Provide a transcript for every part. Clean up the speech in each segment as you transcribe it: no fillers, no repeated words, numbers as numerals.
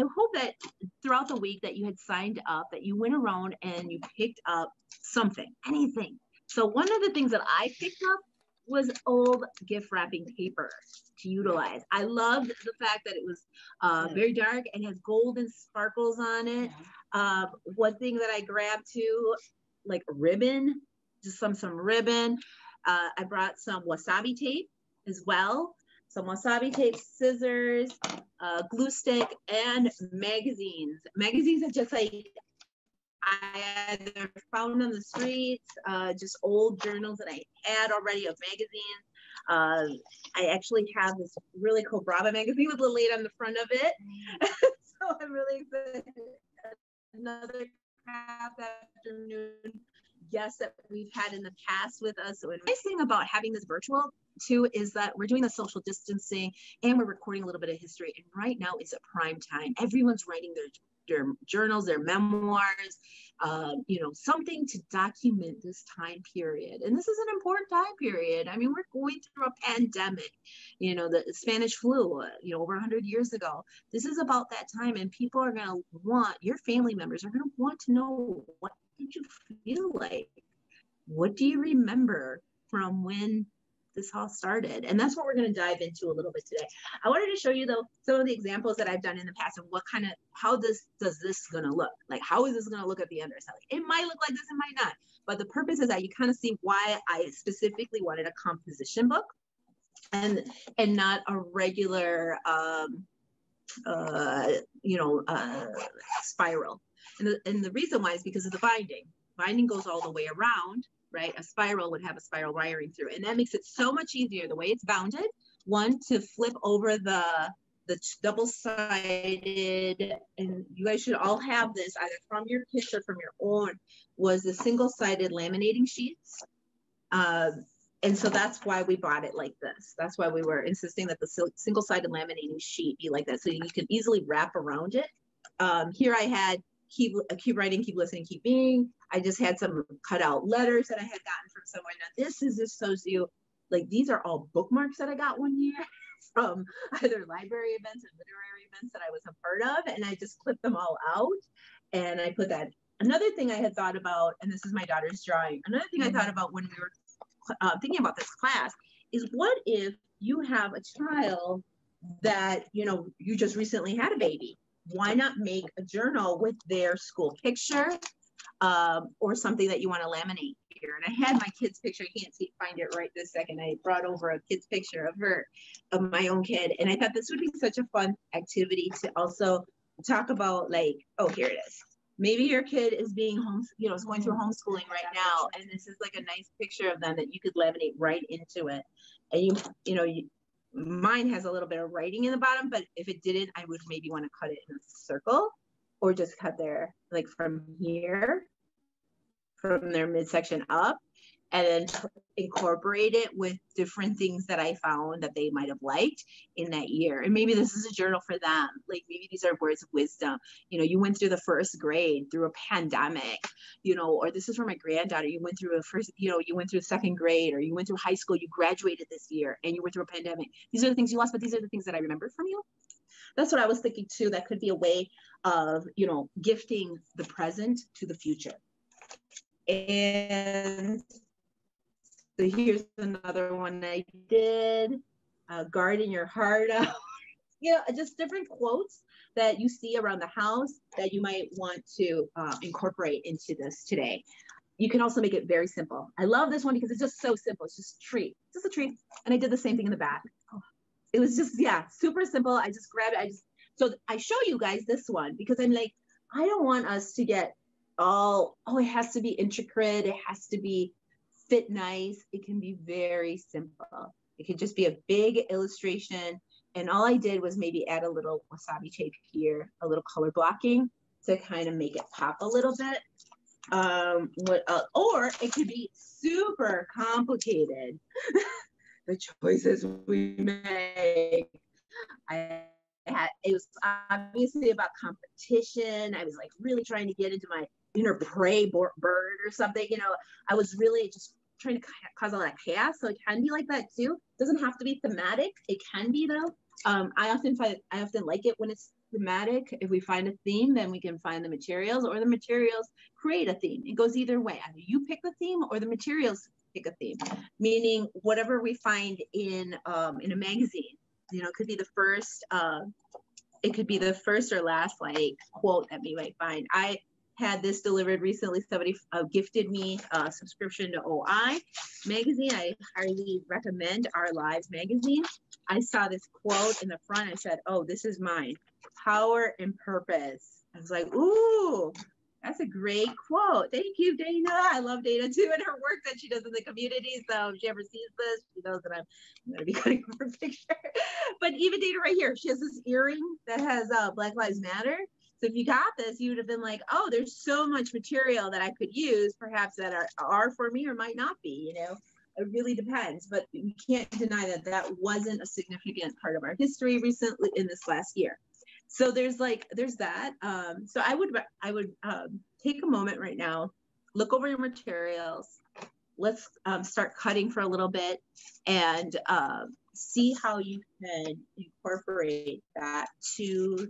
I hope that throughout the week that you had signed up, that you went around and you picked up something, anything. So one of the things that I picked up was old gift wrapping paper to utilize. I loved the fact that it was very dark and has golden sparkles on it. One thing that I grabbed too, like ribbon, just some ribbon. I brought some wasabi tape as well. Some wasabi tape, scissors, glue stick, and magazines. Magazines are just like I either found on the streets, just old journals that I had already of magazines. I actually have this really cool Brava magazine with a little lady on the front of it. So I'm really excited. Another craft afternoon guest that we've had in the past with us. So the nice thing about having this virtual too is that we're doing the social distancing and we're recording a little bit of history. And right now is a prime time. Everyone's writing their journals, their memoirs, something to document this time period. And this is an important time period. I mean, we're going through a pandemic, the Spanish flu, over 100 years ago. This is about that time, and people are going to want, your family members are going to want to know, what did you feel like? What do you remember from when this all started? And that's what we're going to dive into a little bit today. I wanted to show you though some of the examples that I've done in the past of how does this going to look? Like, how is this going to look at the underside? It might look like this, it might not. But the purpose is that you kind of see why I specifically wanted a composition book and not a regular spiral. And the reason why is because of the binding. Binding goes all the way around, right? A spiral would have a spiral wiring through, and that makes it so much easier the way it's bounded. One, to flip over the double-sided, and you guys should all have this either from your kits or from your own, was the single-sided laminating sheets. And so that's why we bought it like this. That's why we were insisting that the single-sided laminating sheet be like that, so you can easily wrap around it. Here I had keep writing, keep listening, keep being. I just had some cut out letters that I had gotten from somewhere. Now this is just so you, like, these are all bookmarks that I got one year from either library events or literary events that I was a part of. And I just clipped them all out and I put that. Another thing I had thought about, and this is my daughter's drawing. Another thing I thought about when we were thinking about this class is, what if you have a child that, you just recently had a baby? Why not make a journal with their school picture or something that you want to laminate here? And I had my kid's picture. I can't find it right this second. I brought over a kid's picture of my own kid. And I thought this would be such a fun activity to also talk about, like, oh, here it is. Maybe your kid is being is going through homeschooling right now. And this is like a nice picture of them that you could laminate right into it. And mine has a little bit of writing in the bottom, but if it didn't, I would maybe want to cut it in a circle or just cut there, like from here, from their midsection up, and then incorporate it with different things that I found that they might have liked in that year. And maybe this is a journal for them. Like, maybe these are words of wisdom. You went through the first grade through a pandemic, or this is for my granddaughter. You went through you went through second grade, or you went through high school, you graduated this year and you went through a pandemic. These are the things you lost, but these are the things that I remembered from you. That's what I was thinking too. That could be a way of, gifting the present to the future. And so here's another one I did, garden your heart out. Just different quotes that you see around the house that you might want to incorporate into this today. You can also make it very simple. I love this one because it's just so simple. It's just a tree. And I did the same thing in the back. It was just, super simple. I just grabbed it. So I show you guys this one because I'm like, I don't want us to get it has to be intricate. It has to be fit nice. It can be very simple. It could just be a big illustration. And all I did was maybe add a little wasabi tape here, a little color blocking to kind of make it pop a little bit. Or it could be super complicated. The choices we make. It was obviously about competition. I was like really trying to get into my inner prey bird or something. I was really just trying to cause a lot of chaos. So it can be like that too. It doesn't have to be thematic. It can be though. I often like it when it's thematic. If we find a theme, then we can find the materials, or the materials create a theme. It goes either way. Either you pick the theme or the materials pick a theme, meaning whatever we find in a magazine, you know, it could be the first, it could be the first or last like quote that we might find. I had this delivered recently. Somebody gifted me a subscription to OI magazine. I highly recommend Our Lives magazine. I saw this quote in the front. I said, oh, this is mine. Power and purpose. I was like, ooh, that's a great quote. Thank you, Dana. I love Dana too, and her work that she does in the community. So if she ever sees this, she knows that I'm going to be cutting her picture. But even Dana right here, she has this earring that has Black Lives Matter. So if you got this, you would have been like, oh, there's so much material that I could use, perhaps that are for me or might not be, you know. It really depends, but we can't deny that that wasn't a significant part of our history recently in this last year. So there's that. So I would take a moment right now, look over your materials. Let's start cutting for a little bit and see how you can incorporate that to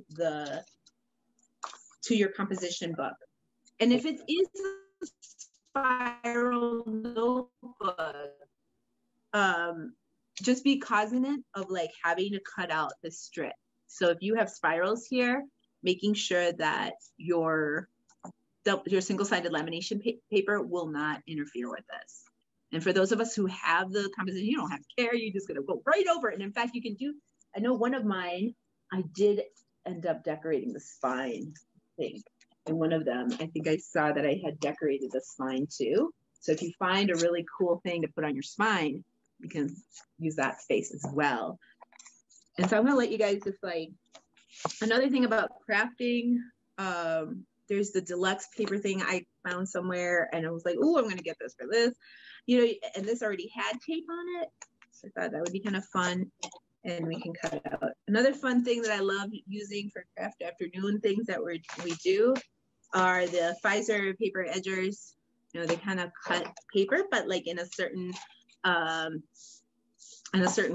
your composition book. And if it is a spiral notebook, just be cognizant of like having to cut out the strip. So if you have spirals here, making sure that your single-sided lamination paper will not interfere with this. And for those of us who have the composition, you don't have to care, you're just gonna go right over it. And in fact, you can do, I know one of mine, I did end up decorating the spine thing. And one of them, I think I saw that I had decorated the spine too. So if you find a really cool thing to put on your spine, you can use that space as well. And so I'm gonna let you guys just like, another thing about crafting, there's the deluxe paper thing I found somewhere and I was like, oh, I'm gonna get this for this. You know, and this already had tape on it. So I thought that would be kind of fun and we can cut it out. Another fun thing that I love using for craft afternoon things that we do are the Pfizer paper edgers. You know, they kind of cut paper, but like in a certain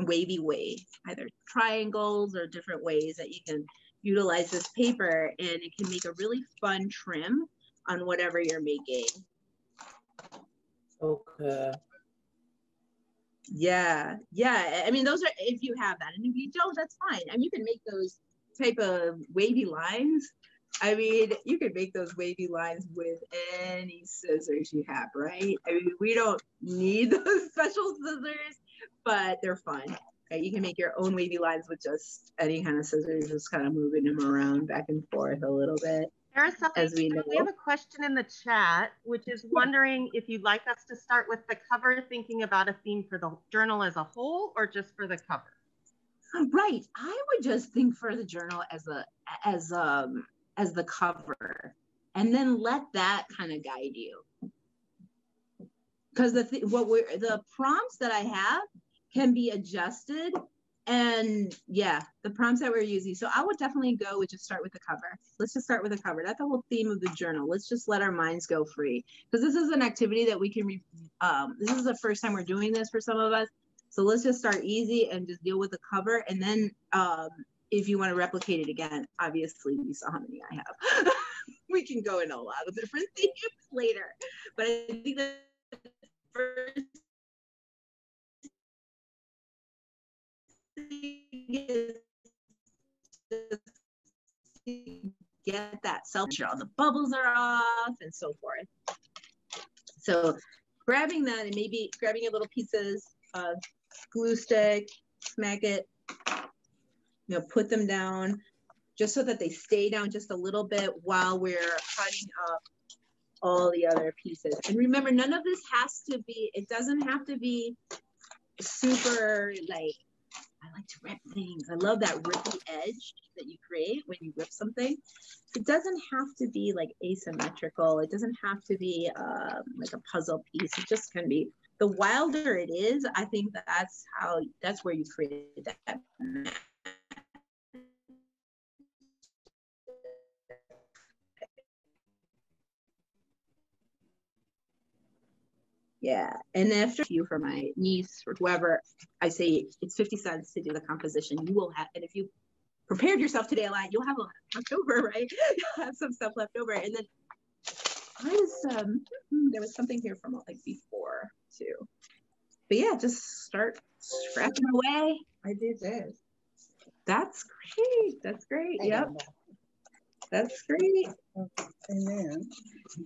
wavy way, either triangles or different ways that you can utilize this paper, and it can make a really fun trim on whatever you're making. Okay. Yeah. I mean, those are, if you have that, and if you don't, that's fine. And you can make those type of wavy lines. I mean, you can make those wavy lines with any scissors you have, right? I mean, we don't need those special scissors, but they're fun. Right? You can make your own wavy lines with just any kind of scissors, just kind of moving them around back and forth a little bit. Araceli, as we know. We have a question in the chat, which is wondering if you'd like us to start with the cover, thinking about a theme for the journal as a whole, or just for the cover? Right. I would just think for the journal as the cover, and then let that kind of guide you. Because the prompts that I have can be adjusted, and yeah, the prompts that we're using. So I would definitely go with just start with the cover. Let's just start with the cover. That's the whole theme of the journal. Let's just let our minds go free, because this is an activity that we can. This is the first time we're doing this for some of us. So let's just start easy and just deal with the cover, and then if you want to replicate it again, obviously you saw how many I have. We can go in a lot of different themes later, but I think that first is get that self, all the bubbles are off and so forth. So grabbing that and maybe grabbing your little pieces of glue stick, smack it, you know, put them down just so that they stay down just a little bit while we're cutting up all the other pieces. And remember, none of this has to be, it doesn't have to be super like, I like to rip things. I love that rippy edge that you create when you rip something. It doesn't have to be like asymmetrical. It doesn't have to be like a puzzle piece. It just can be. The wilder it is, I think that's where you create that. Yeah. And after you for my niece or whoever, I say it's 50 cents to do the composition. You will have, and if you prepared yourself today a lot, you'll have a lot left over, right? You'll have some stuff left over. And then there was something here from like before too. But yeah, just start scratching away. I did this. That's great. That's great. Yep. That's great. And then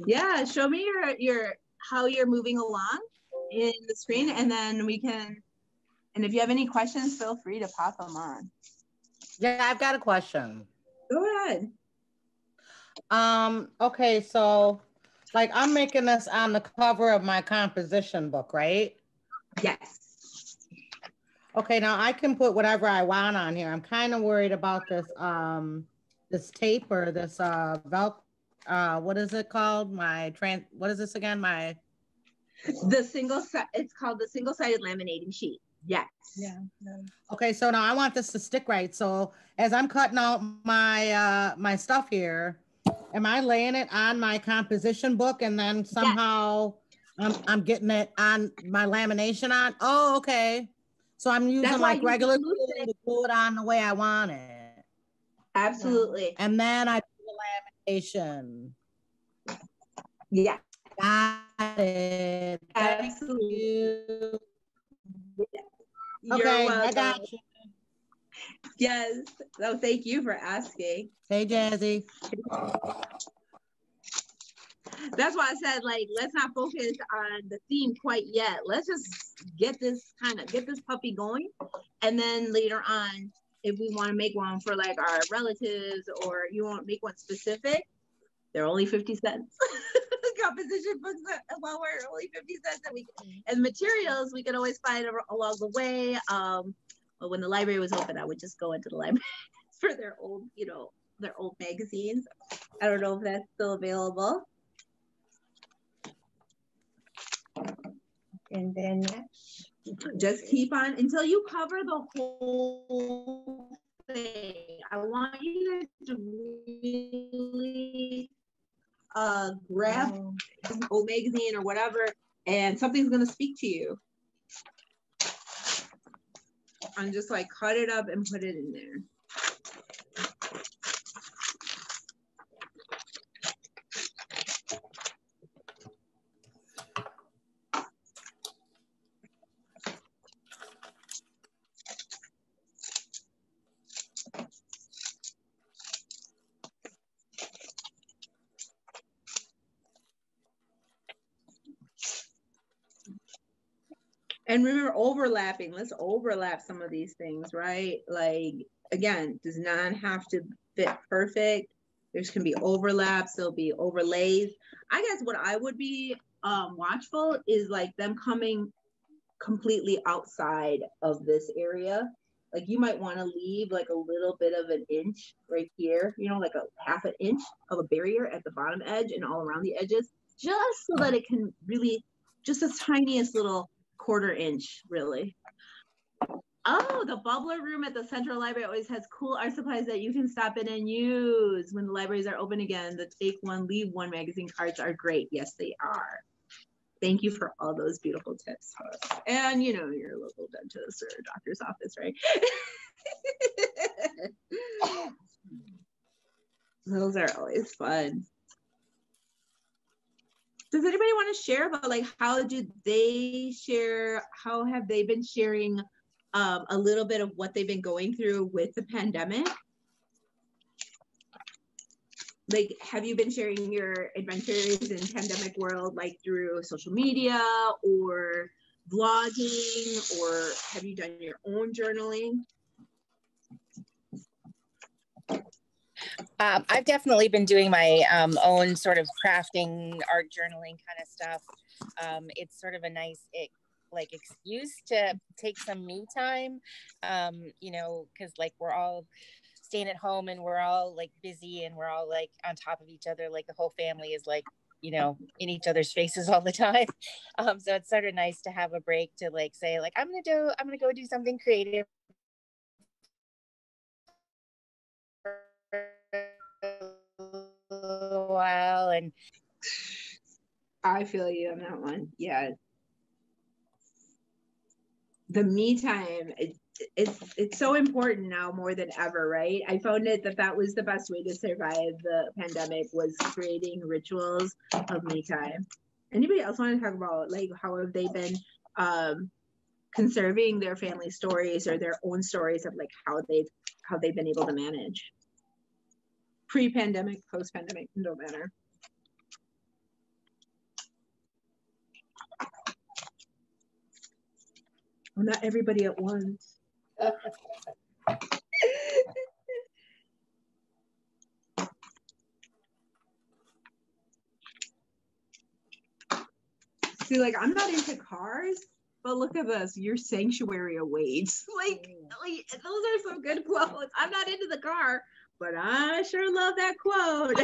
yeah, show me your how you're moving along in the screen, and then we can, and if you have any questions, feel free to pop them on. Yeah, I've got a question. Go ahead. Okay, so like I'm making this on the cover of my composition book, right? Yes. Okay, now I can put whatever I want on here. I'm kind of worried about this this tape or this what is it called? What is this again? It's called the single-sided laminating sheet. Yes. Yeah. Okay, so now I want this to stick right. So as I'm cutting out my my stuff here, am I laying it on my composition book and then somehow I'm getting it on my lamination on? Oh, okay. So I'm using like regular glue to glue it on the way I want it. Absolutely. And then I do the lamination. Yeah. Got it. Absolutely. Okay, I got you. Yes. So thank you for asking. Hey, Jazzy. That's why I said, like, let's not focus on the theme quite yet. Let's just get this puppy going. And then later on, if we want to make one for like our relatives, or you want to make one specific, they're only 50 cents. Composition books while we're only 50 cents a week. And materials we can always find along the way. But when the library was open, I would just go into the library for their old, their old magazines. I don't know if that's still available. And then just keep on until you cover the whole thing. I want you to really grab an old magazine or whatever, and something's going to speak to you. And just like cut it up and put it in there. And remember, overlapping, let's overlap some of these things, right? Like, again, does not have to fit perfect. There's can be overlaps, there'll be overlays. I guess what I would be watchful is like them coming completely outside of this area. Like you might want to leave like a little bit of an inch right here, like a half an inch of a barrier at the bottom edge and all around the edges, just so that it can really, just the tiniest little quarter inch, really. Oh, the bubbler room at the Central Library always has cool art supplies that you can stop in and use when the libraries are open again. The take one, leave one magazine cards are great. Yes, they are. Thank you for all those beautiful tips, host. And your local dentist or doctor's office, right? Those are always fun. Does anybody want to share about like how have they been sharing a little bit of what they've been going through with the pandemic? Like, have you been sharing your adventures in pandemic world like through social media or vlogging, or have you done your own journaling? I've definitely been doing my own sort of crafting, art journaling kind of stuff. It's sort of a nice excuse to take some me time, because like we're all staying at home and we're all like busy and we're all like on top of each other. Like the whole family is like, in each other's faces all the time. So it's sort of nice to have a break to like say like, I'm gonna go do something creative a while. And I feel you on that one. Yeah, the me time, it's so important now more than ever, right? I found it that was the best way to survive the pandemic, was creating rituals of me time. Anybody else want to talk about like how have they been conserving their family stories or their own stories of like how they've been able to manage pre-pandemic, post-pandemic, no matter. Well, not everybody at once. See, like, I'm not into cars, but look at this, your sanctuary awaits. Like those are some good quotes. I'm not into the car, but I sure love that quote.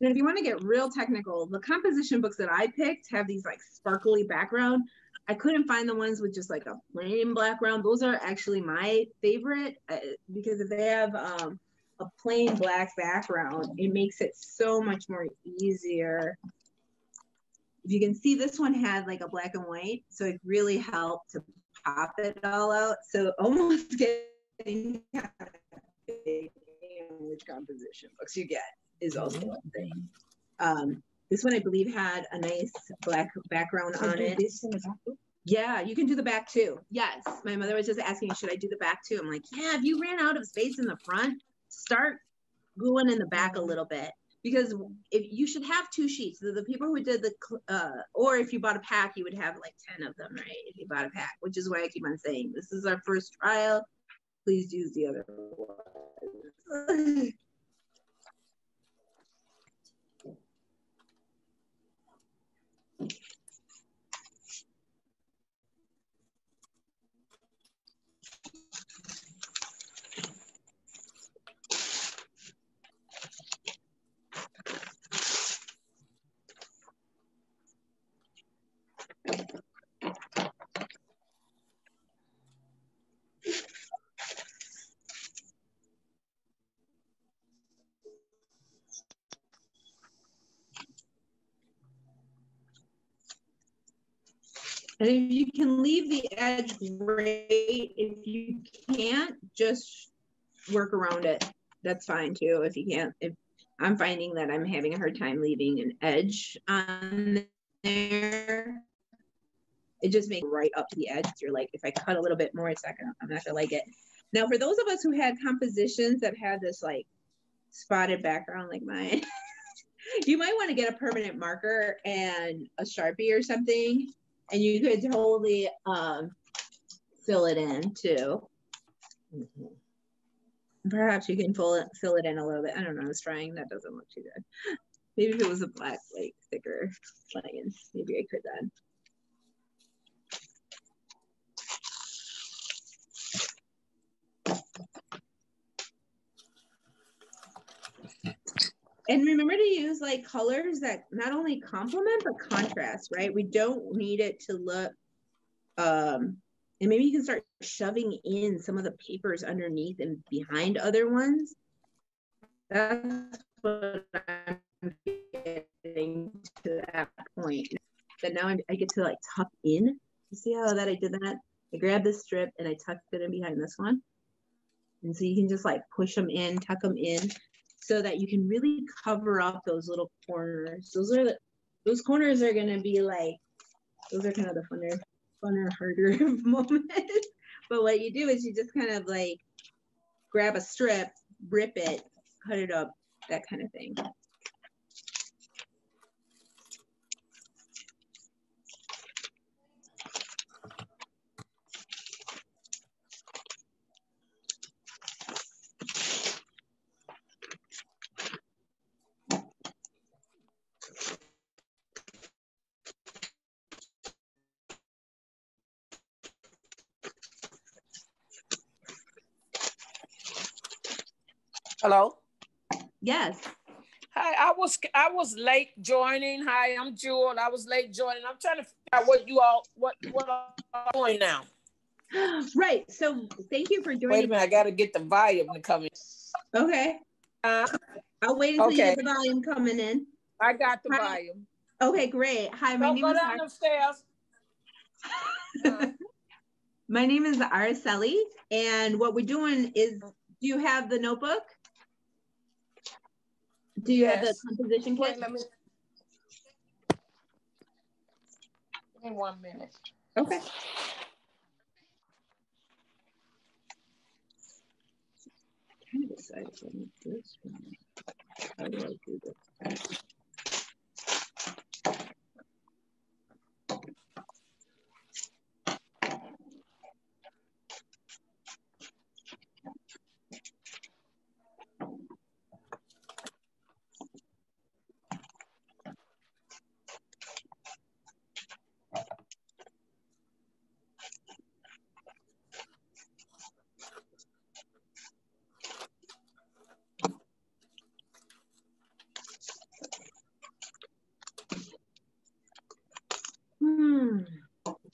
And if you want to get real technical, the composition books that I picked have these like sparkly background. I couldn't find the ones with just like a plain background. Those are actually my favorite because if they have a plain black background, it makes it so much more easier. If you can see, this one had like a black and white, so it really helped to pop it all out. So almost getting which composition books you get is also one thing. This one I believe had a nice black background on it. Yeah, you can do the back too. Yes, my mother was just asking, should I do the back too? I'm like, yeah, if you ran out of space in the front, start gluing in the back a little bit, because if you should have 2 sheets. The people who did the, or if you bought a pack, you would have like 10 of them, right? If you bought a pack, which is why I keep on saying, this is our first trial. Please use the other one. And if you can leave the edge, great. If you can't, just work around it. That's fine too. If you can't, if I'm finding that I'm having a hard time leaving an edge on there, it just makes it right up to the edge. You're like, if I cut a little bit more, it's not gonna, I'm not gonna like it. Now, for those of us who had compositions that had this like spotted background like mine, you might want to get a permanent marker and a Sharpie or something, and you could totally fill it in too. Perhaps you can fill it in a little bit. I don't know, I was trying, that doesn't look too good. Maybe if it was a black, like thicker line, maybe I could then. And remember to use like colors that not only complement, but contrast, right? We don't need it to look, and maybe you can start shoving in some of the papers underneath and behind other ones. That's what I'm getting to that point. That now I get to like tuck in. You see how that I did that? I grabbed this strip and I tucked it in behind this one. And so you can just like push them in, tuck them in, so that you can really cover up those little corners. Those corners are gonna be like, those are kind of the funner, harder moments. But what you do is you just kind of like grab a strip, rip it, cut it up, that kind of thing. Hello? Yes. Hi, I was late joining. Hi, I'm Jewel. I was late joining. I'm trying to figure out what I'm doing now. Right. So thank you for joining. Wait a minute, I gotta get the volume to come in. Okay. I'll wait until you get the volume coming in. I got the volume. Okay, great. Hi, my name is Go down the stairs. My name is Araceli, and what we're doing is, do you have the notebook? Do you have the composition kit? Wait, give me 1 minute. Okay. I'm trying to decide if I need this one. How do I do this?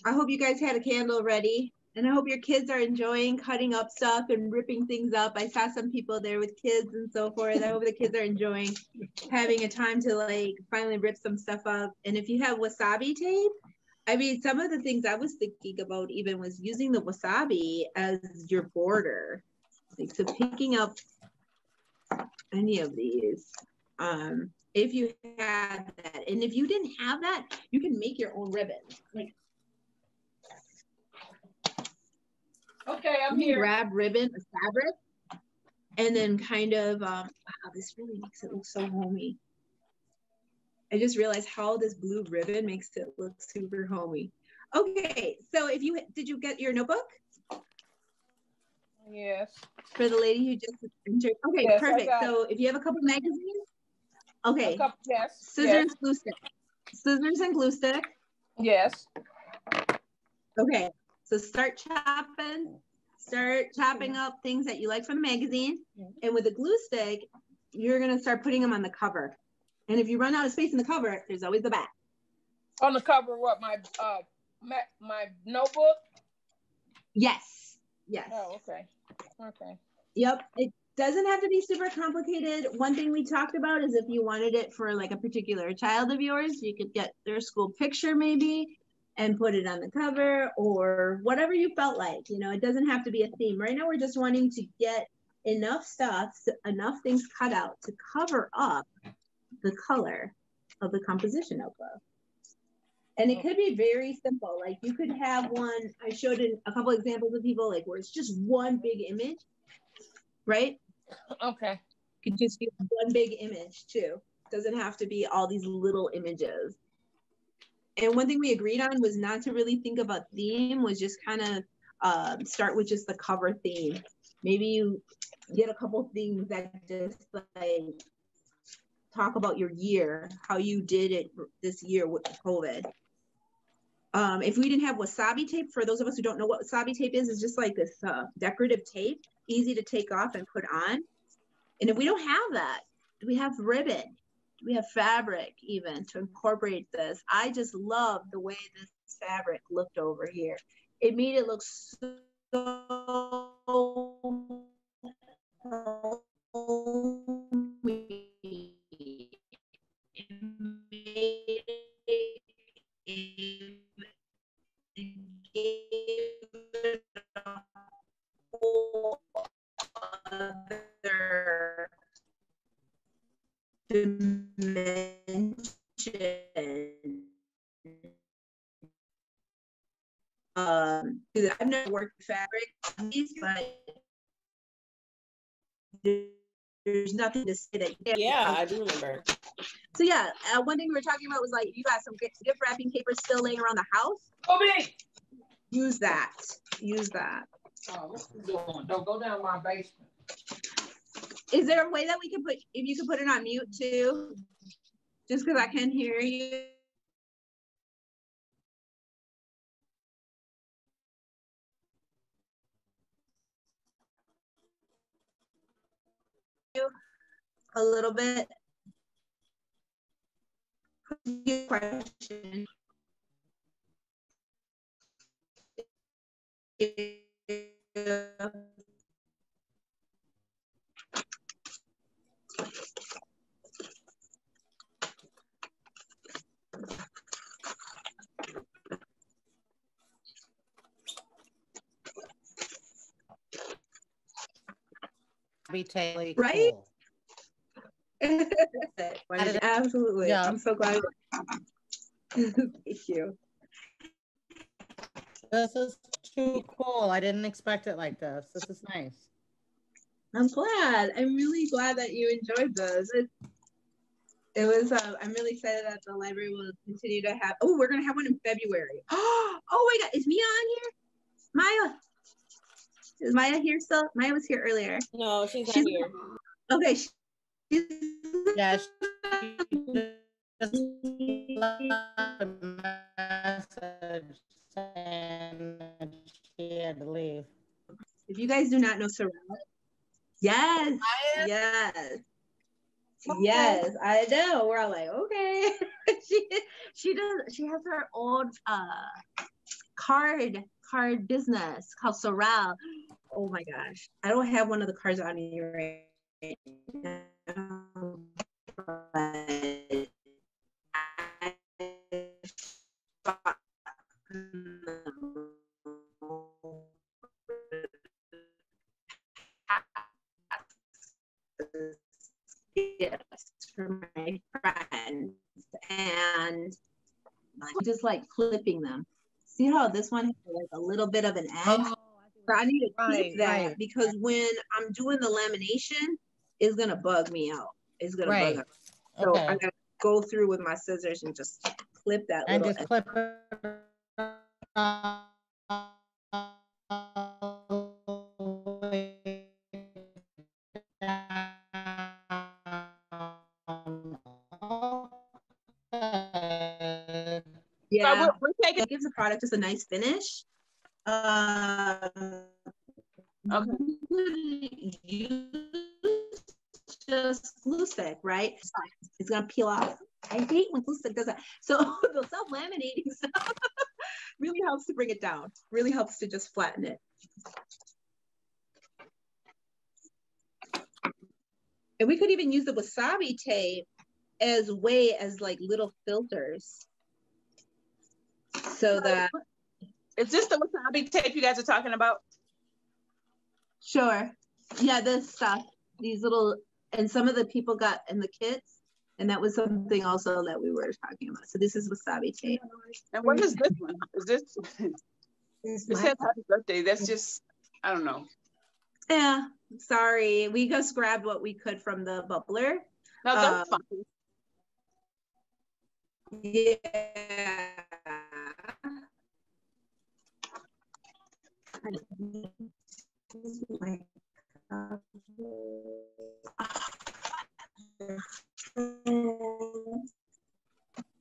I hope you guys had a candle ready, and I hope your kids are enjoying cutting up stuff and ripping things up. I saw some people there with kids and so forth. I hope the kids are enjoying having a time to like finally rip some stuff up. And if you have wasabi tape, I mean, some of the things I was thinking about even was using the wasabi as your border. Like, so picking up any of these, if you have that. And if you didn't have that, you can make your own ribbon. Like, okay, I'm here. Grab ribbon or fabric, and then kind of, wow, this really makes it look so homey. I just realized how this blue ribbon makes it look super homey. Okay, so did you get your notebook? Yes. For the lady who just entered. Okay, yes, perfect. So if you have a couple magazines, okay. Yes. Scissors and glue stick. Scissors and glue stick. Yes. Okay, so start chopping up things that you like from the magazine. And with a glue stick, you're gonna start putting them on the cover. And if you run out of space in the cover, there's always the back. On the cover, what, my notebook? Yes. Yes. Oh, okay. Okay. Yep. It doesn't have to be super complicated. One thing we talked about is if you wanted it for like a particular child of yours, you could get their school picture maybe and put it on the cover or whatever you felt like. You know, it doesn't have to be a theme. Right now, we're just wanting to get enough stuff, enough things cut out to cover up the color of the composition notebook. And it could be very simple. Like you could have one, I showed a couple examples of people like where it's just one big image, right? Okay. It could just be one big image too. Doesn't have to be all these little images. And one thing we agreed on was not to really think about theme, was just kind of start with just the cover theme. Maybe you get a couple things that just like talk about your year, how you did it this year with COVID. If we didn't have wasabi tape, for those of us who don't know what wasabi tape is, it's just like this decorative tape, easy to take off and put on. And if we don't have that, do we have ribbon? Do we have fabric even to incorporate this? I just love the way this fabric looked over here. It made it look so other dimension. I've never worked with fabric, but there's nothing to say that you can't. Yeah, I do remember. So yeah, one thing we were talking about was like, if you got some gift wrapping paper still laying around the house, use that. Use that. Oh, what you doing? Don't go down my basement. Is there a way that we can put, if you could put it on mute too, just because I can hear you? A little bit. Good question. Right? Cool. Absolutely. Yeah. I'm so glad. Thank you. This is too cool. I didn't expect it like this. This is nice. I'm glad. I'm really glad that you enjoyed those. It was, I'm really excited that the library will continue to have, oh, we're going to have one in February. Oh my God. Is Mia on here? Maya. Is Maya here still? Maya was here earlier. No, she's not here. Okay. Yeah. Just left a message saying that she had to leave. If you guys do not know Sorrel, yes, yes. Yes, I know. We're all like, okay. she has her own card business called Sorrel. Oh my gosh. I don't have one of the cards on me right now. Gifts for my friends, and I'm just like clipping them. See how this one has like a little bit of an edge? So I need to clip that because when I'm doing the lamination, it's gonna bug me out. It's gonna bug out. So I'm gonna go through with my scissors and just clip that and little just clip yeah, it gives the product just a nice finish. Just glue stick, right? It's gonna peel off. I hate when glue stick does that. So the self-laminating stuff really helps to bring it down. Really helps to just flatten it. And we could even use the wasabi tape as like little filters. So that. Is this the wasabi tape you guys are talking about? Sure. Yeah, this stuff. These little, and some of the people got in the kits, and that was something also that we were talking about. So this is wasabi tape. And what is this one? Is this? It says happy birthday. That's just, I don't know. Yeah, sorry. We just grabbed what we could from the bubbler. No, that's fine. Yeah.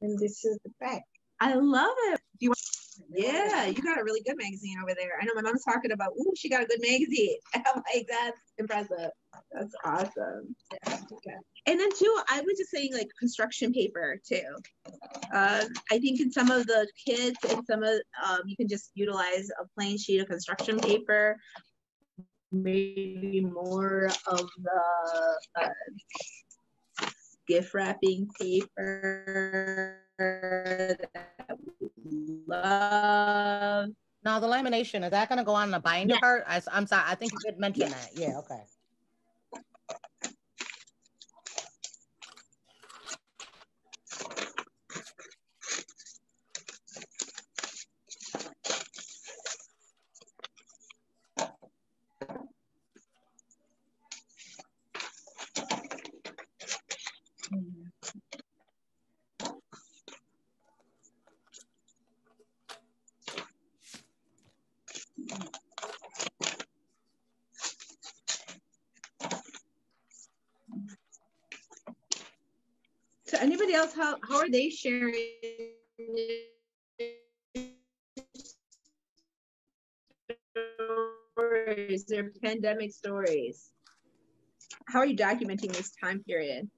And this is the back. I love it. Do you want? Yeah, you got a really good magazine over there. I know my mom's talking about, ooh, she got a good magazine. I'm like, that's impressive. That's awesome. Yeah. Okay. And then too, I was just saying like construction paper too. I think in some of the kits and some of, you can just utilize a plain sheet of construction paper, maybe more of the gift wrapping paper that we love. Now the lamination, is that going to go on the binder part? I'm sorry, I think you did mention that. Yeah, okay. So anybody else, how are they sharing stories, their pandemic stories? How are you documenting this time period?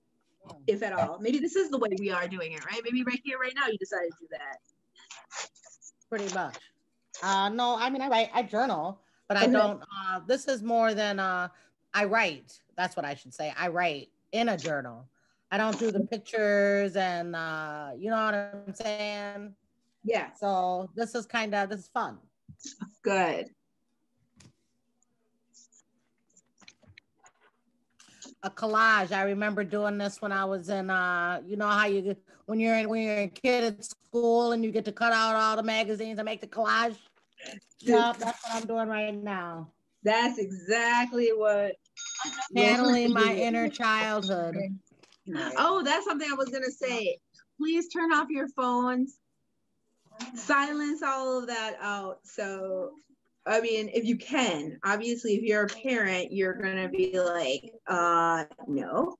if at all. Maybe this is the way we are doing it, right? Maybe right here, right now, you decided to do that. Pretty much. No, I mean, I journal, but I Okay. don't, this is more than, I write. That's what I should say. I write in a journal. I don't do the pictures and, you know what I'm saying? Yeah. So this is fun. Good. A collage. I remember doing this when I was in, you know how when you're a kid at school and you get to cut out all the magazines and make the collage. Yeah, that's what I'm doing right now. That's exactly what. Channeling my inner childhood. Oh, that's something I was gonna say. Please turn off your phones. Silence all of that out. So, I mean, if you can, obviously, if you're a parent, you're gonna be like, no.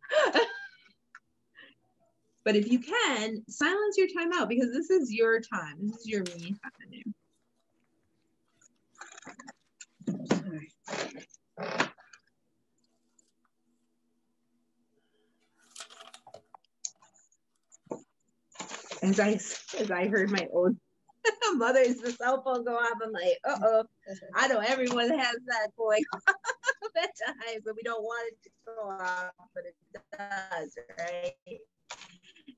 But if you can, silence your time out because this is your time. This is your me time. As I heard my own mother's cell phone go off, I'm like, I know everyone has that going off at times, but we don't want it to go off, but it does, right?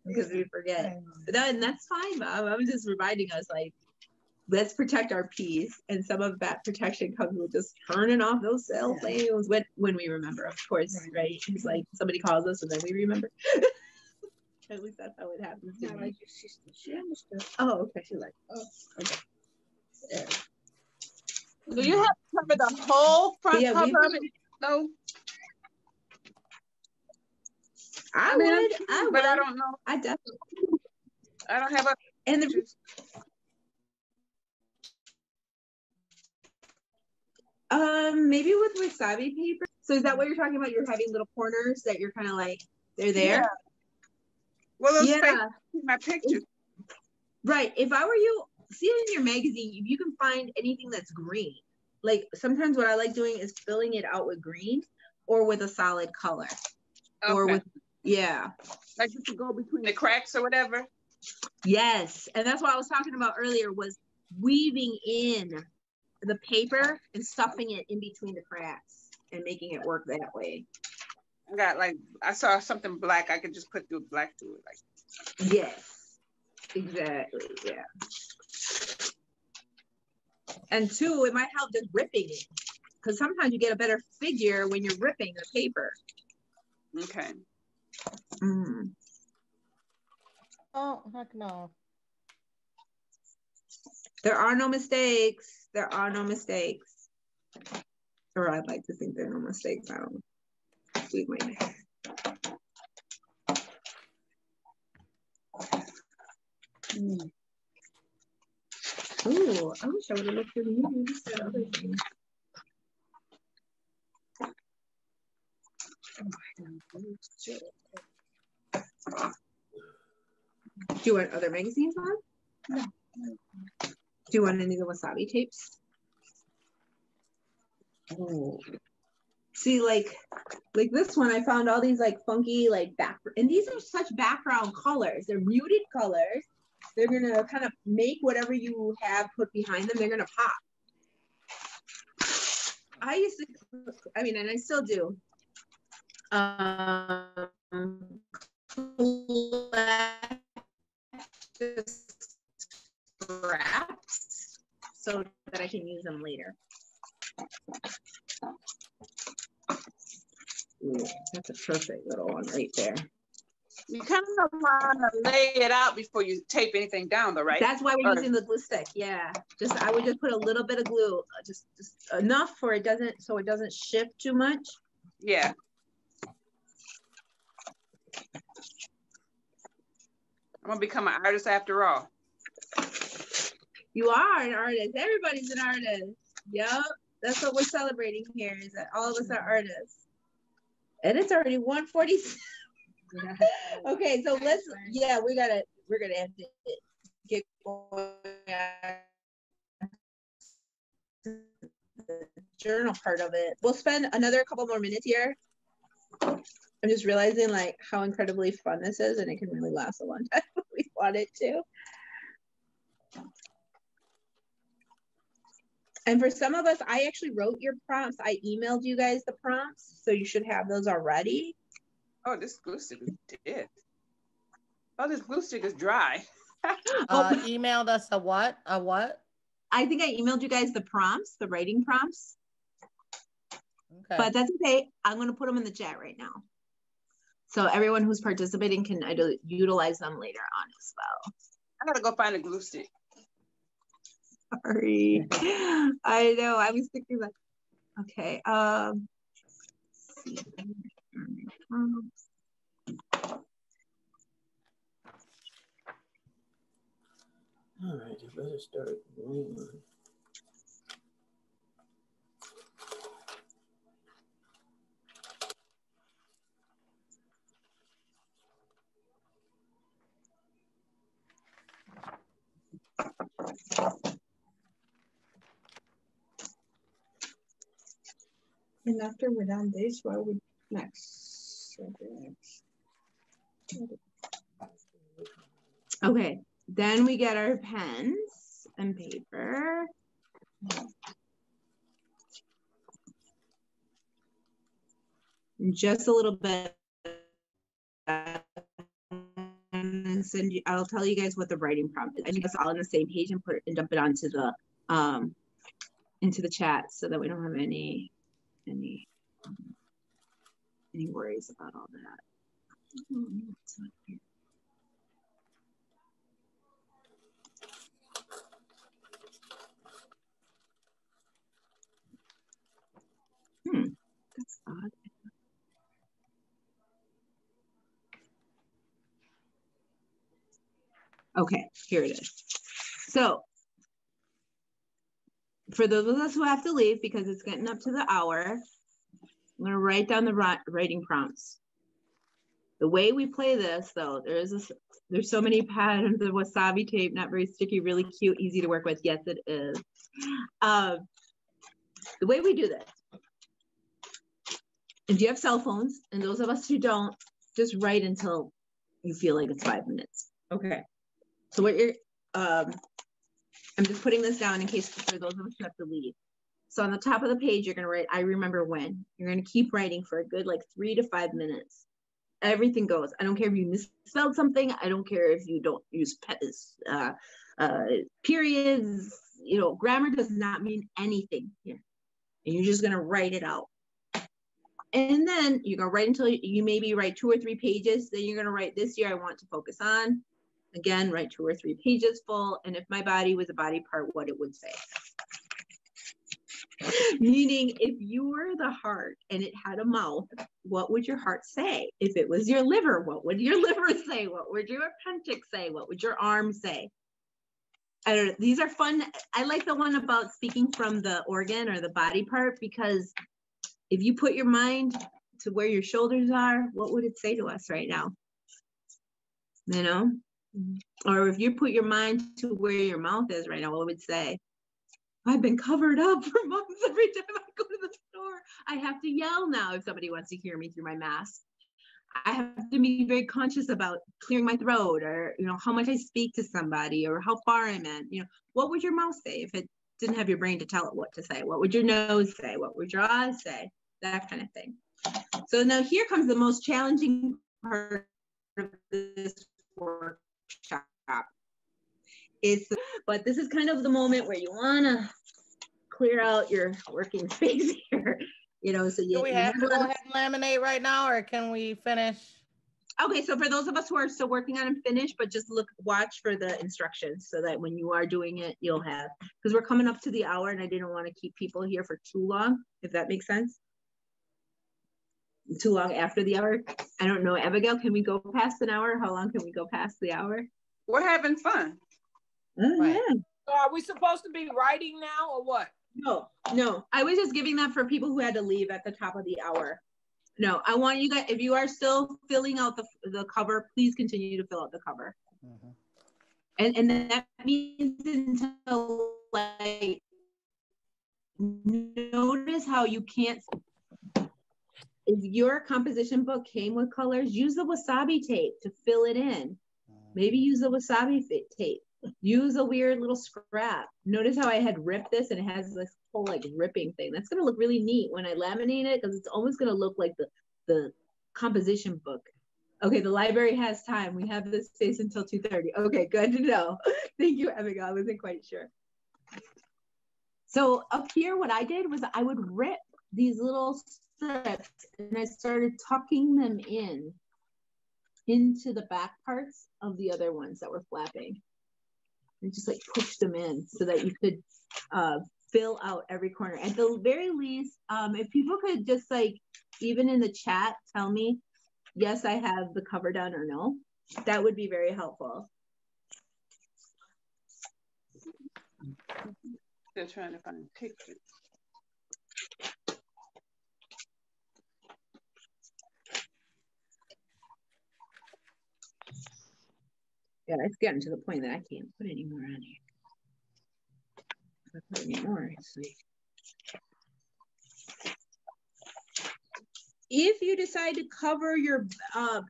Because we forget. And that's fine, Bob. I was just reminding us, like, let's protect our peace. And some of that protection comes with just turning off those cell phones when we remember, of course, right? It's like somebody calls us and then we remember. At least that's how it happens. Not like your sister. She understood. Oh, okay. She's like, oh, okay. Yeah. Do you have to cover the whole front cover of it? No. I would, but I don't know. I definitely. I don't have a. And the. Maybe with wasabi paper. So is that what you're talking about? You're having little corners that you're kind of like they're there. Yeah. Well, those my pictures. Right. If I were you, see it in your magazine, if you can find anything that's green. Like sometimes what I like doing is filling it out with green or with a solid color. Okay. Or with, like you could go between the cracks or whatever. Yes. And that's what I was talking about earlier was weaving in the paper and stuffing it in between the cracks and making it work that way. I saw something black. I could just put the black through it. Like. Yes, exactly. Yeah. And two, it might help just ripping it because sometimes you get a better figure when you're ripping the paper. Okay. Mm. Oh, heck no. There are no mistakes. There are no mistakes. Or I'd like to think there are no mistakes. I don't know. Sweet my neck. Ooh, I wish I would have looked through the movie instead of other things. Do you want other magazines on? No. Do you want any of the wasabi tapes? Oh. See, like this one, I found all these like funky and these are such background colors. They're muted colors. They're gonna kind of make whatever you have put behind them. They're gonna pop. I used to, and I still do. Scraps so that I can use them later. Ooh, that's a perfect little one right there. You kind of want to lay it out before you tape anything down, though, right? That's why we're using the glue stick. Yeah, I would just put a little bit of glue, just enough so it doesn't shift too much. Yeah. I'm gonna become an artist after all. You are an artist. Everybody's an artist. Yep, that's what we're celebrating here. Is that all of us are artists. And it's already 1:47. Okay, so we're gonna have to get going the journal part of it. We'll spend another couple more minutes here. I'm just realizing like how incredibly fun this is, and it can really last a long time if we want it to. And for some of us, I actually wrote your prompts. I emailed you guys the prompts, so you should have those already. Oh, this glue stick is dead. Oh, this glue stick is dry. Emailed us a what? A what? I think I emailed you guys the prompts, the writing prompts. Okay. But that's okay. I'm going to put them in the chat right now. So everyone who's participating can utilize them later on as well. I gotta go find a glue stick. Sorry. I know. I was thinking that. Okay. Let's see. All right, you better start going on. And after we're done this, what would next? Okay, then we get our pens and paper. And just a little bit. And send you, I'll tell you guys what the writing prompt is. I need us all on the same page and put it and dump it onto the into the chat so that we don't have any worries about all that. That's odd. Okay, here it is. So for those of us who have to leave because it's getting up to the hour, I'm going to write down the writing prompts. The way we play this, though, there's so many patterns of wasabi tape, not very sticky, really cute, easy to work with. Yes, it is. The way we do this, if you have cell phones, and those of us who don't, just write until you feel like it's 5 minutes. Okay. So what you're, I'm just putting this down in case for those of us who have to leave. So on the top of the page, you're gonna write, I remember when. You're gonna keep writing for a good like 3 to 5 minutes. Everything goes. I don't care if you misspelled something. I don't care if you don't use periods. You know, grammar does not mean anything here. And you're just gonna write it out. And then you're gonna write until you maybe write 2 or 3 pages. Then you're gonna write, this year I want to focus on. Again, write 2 or 3 pages full. And if my body was a body part, what it would say. Meaning, if you were the heart and it had a mouth, what would your heart say? If it was your liver, what would your liver say? What would your appendix say? What would your arm say? I don't know. These are fun. I like the one about speaking from the organ or the body part, because if you put your mind to where your shoulders are, what would it say to us right now? You know? Or if you put your mind to where your mouth is right now, what would it say? I've been covered up for months. Every time I go to the store, I have to yell now if somebody wants to hear me through my mask. I have to be very conscious about clearing my throat, or, you know, how much I speak to somebody, or how far I'm in. You know, what would your mouth say if it didn't have your brain to tell it what to say? What would your nose say? What would your eyes say? That kind of thing. So now here comes the most challenging part of this workshop. But this is kind of the moment where you want to clear out your working space here, you know. So do we have to go ahead and laminate right now, or can we finish? Okay, so for those of us who are still working on and finish, but just watch for the instructions so that when you are doing it, you'll have, because we're coming up to the hour and I didn't want to keep people here for too long, if that makes sense. Too long after the hour. I don't know, Abigail, can we go past an hour? How long can we go past the hour? We're having fun. Right. So are we supposed to be writing now or what? No. I was just giving that for people who had to leave at the top of the hour. No, I want you guys, if you are still filling out the cover, please continue to fill out the cover. Mm-hmm. And that means until, like, notice how you can't, if your composition book came with colors, use the wasabi tape to fill it in. Maybe use the wasabi tape. Use a weird little scrap. Notice how I had ripped this and it has this whole like ripping thing. That's gonna look really neat when I laminate it because it's almost gonna look like the composition book. Okay, the library has time. We have this space until 2:30. Okay, good to know. Thank you, Abigail. I wasn't quite sure. So up here, what I did was I would rip these little strips and I started tucking them into the back parts of the other ones that were flapping. And just like push them in so that you could fill out every corner. At the very least, if people could just like, even in the chat, tell me, yes, I have the cover done or no, that would be very helpful. They're trying to find pictures. Yeah, it's getting to the point that I can't put any more on here. If I put any more, it's like... If you decide to cover your,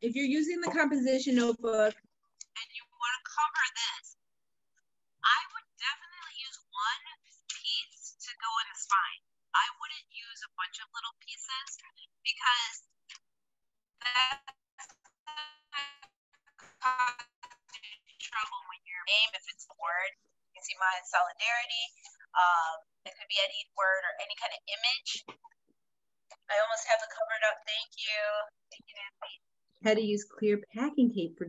if you're using the composition notebook and you want to cover this, I would definitely use one piece to go in the spine. I wouldn't use a bunch of little pieces because that's trouble when you're name, if it's a word. You can see mine, solidarity. It could be any word or any kind of image. I almost have it covered up. Thank you. Thank you, Nancy. How to use clear packing tape for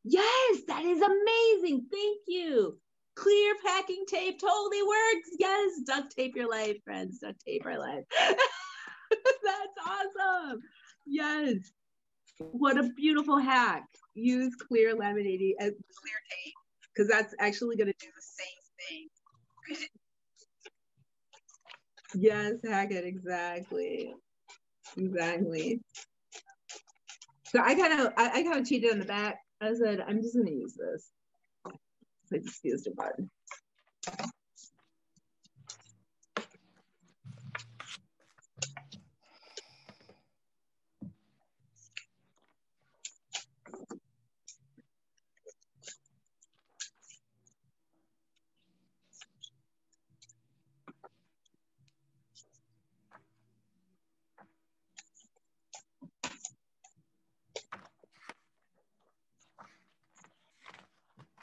Yes, that is amazing. Thank you. Clear packing tape totally works. Yes, duct tape your life, friends. Duct tape our life. That's awesome. Yes. What a beautiful hack. Use clear laminating and clear tape because that's actually going to do the same thing. Yes, hack it. Exactly. Exactly. So I kind of cheated on the back. I said, I'm just going to use this. I just used a button.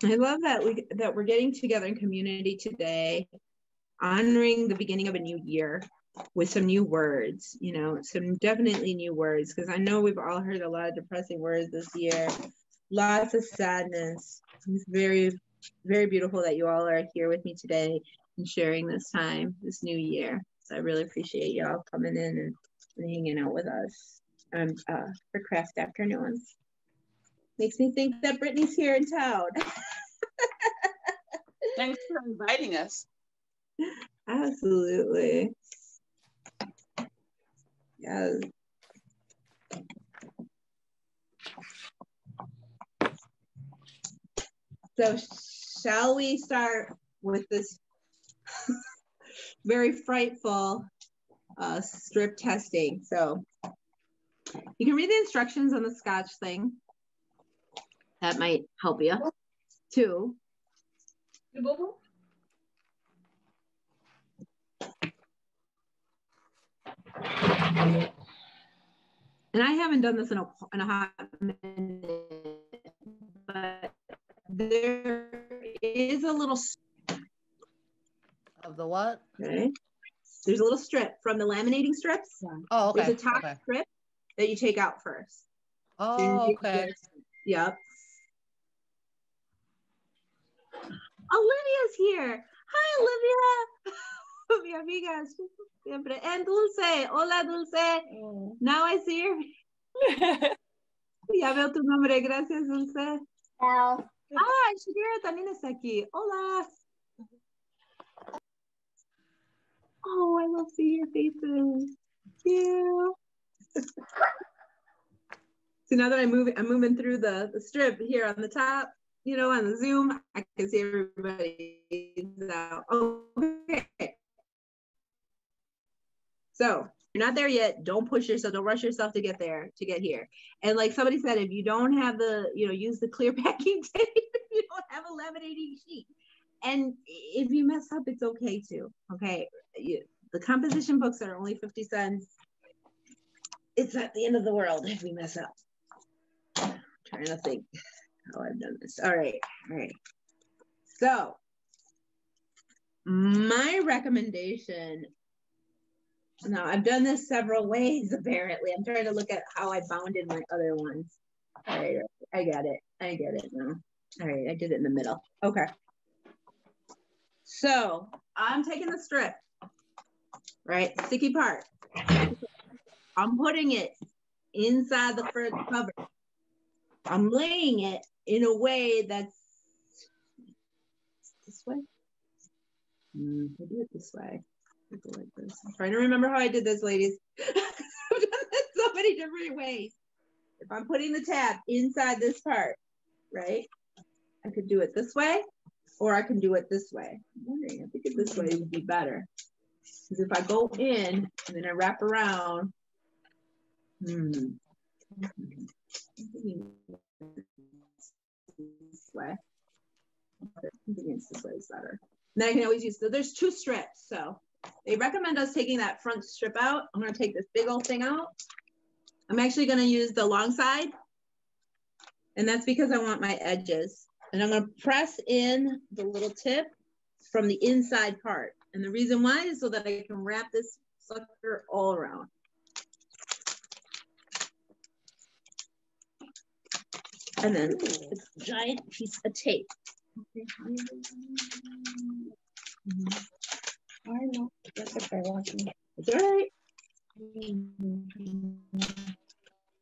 I love that we're getting together in community today, honoring the beginning of a new year with some new words, you know, some definitely new words, because I know we've all heard a lot of depressing words this year, lots of sadness. It's very, very beautiful that you all are here with me today and sharing this time, this new year. So I really appreciate y'all coming in and hanging out with us for Craft Afternoons. Makes me think that Brittany's here in town. Thanks for inviting us. Absolutely. Yes. So shall we start with this very frightful strip testing? So you can read the instructions on the Scotch thing. That might help you too. And I haven't done this in a hot minute, but there is a little of the what? Okay. There's a little strip from the laminating strips. Oh, okay. There's a top strip that you take out first. Oh, okay. Yep. Olivia's here. Hi, Olivia. Mi amiga. Siempre. And Dulce. Hola, Dulce. Now I see her. Ya veo tu nombre. Gracias, Dulce. Hello. Ah, Shakira también está aquí. Hola. Oh, I love seeing your faces. Cute. So now that I'm moving through the strip here on the top, you know, on the Zoom, I can see everybody's out. Okay. So not there yet, don't push yourself, don't rush yourself to get there, to get here. And like somebody said, if you don't have the, you know, use the clear packing tape if you don't have a laminating sheet. And if you mess up, it's okay too, okay? The composition books are only 50 cents. It's not the end of the world if we mess up. I'm trying to think how I've done this. All right. So my recommendation, now I've done this several ways apparently. I'm trying to look at how I bounded my other ones. All right, I got it now. All right, I did it in the middle. Okay. So I'm taking the strip, right, sticky part. I'm putting it inside the front cover. I'm laying it in a way that's this way. I do it this way. I go like this. I'm trying to remember how I did this, ladies. I've done this so many different ways. If I'm putting the tab inside this part, right, I could do it this way, or I can do it this way. I'm wondering, I think it this way would be better. Because if I go in and then I wrap around, this way. I think this way is better. And then I can always use, so there's 2 strips. So they recommend us taking that front strip out. I'm gonna take this big old thing out. I'm actually gonna use the long side. And that's because I want my edges. And I'm gonna press in the little tip from the inside part. And the reason why is so that I can wrap this sucker all around. And then it's a giant piece of tape. Okay. I know, that's okay, watching. It's all right.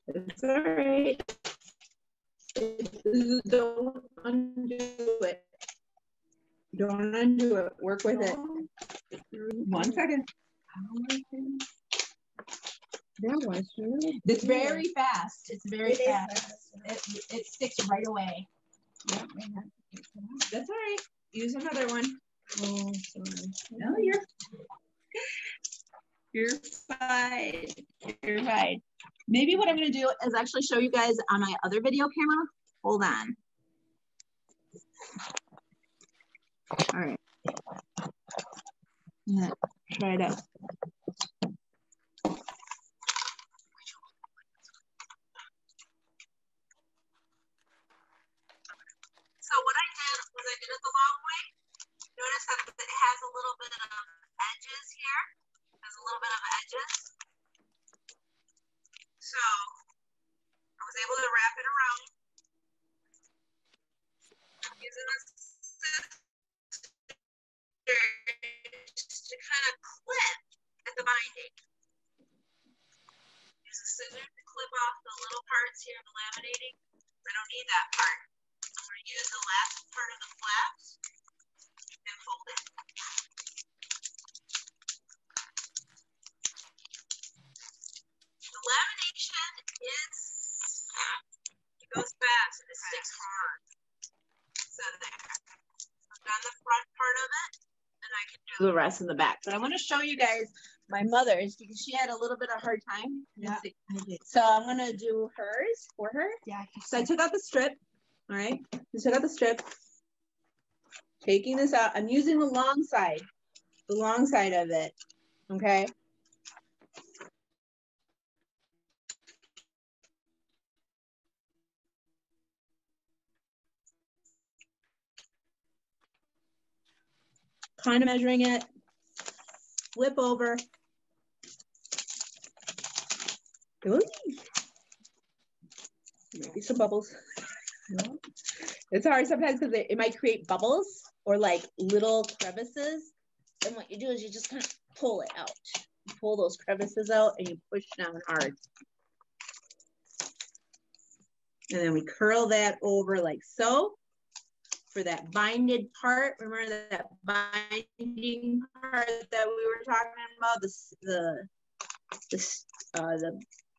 It's all right. Don't undo it. Don't undo it. Work with it. 1 second. It's very fast. It's very fast. It sticks right away. Yeah, that's all right. Use another one. Oh, sorry. No, you're fine. You're fine. Maybe what I'm going to do is actually show you guys on my other video camera. Hold on. All right. Yeah, try it out. So what I did was I did it the long way. Notice that it has a little bit of edges here. There's a little bit of edges. So I was able to wrap it around using the scissors to kind of clip at the binding. Use the scissors to clip off the little parts here of the laminating. I don't need that part. I'm going to use the last part of the flaps and fold it. The lamination it goes fast and it sticks hard. So there. I've done the front part of it and I can do the rest in the back. But I want to show you guys my mother's because she had a little bit of hard time. Yeah, I did. So I'm going to do hers for her. Yeah. So I took out the strip. All right, just took out the strip. Taking this out, I'm using the long side of it, okay? Kind of measuring it, flip over. Ooh. Maybe some bubbles. It's hard sometimes because it might create bubbles or like little crevices. And what you do is you just kind of pull it out. You pull those crevices out and you push down hard. And then we curl that over like so. For that binded part, remember that binding part that we were talking about, the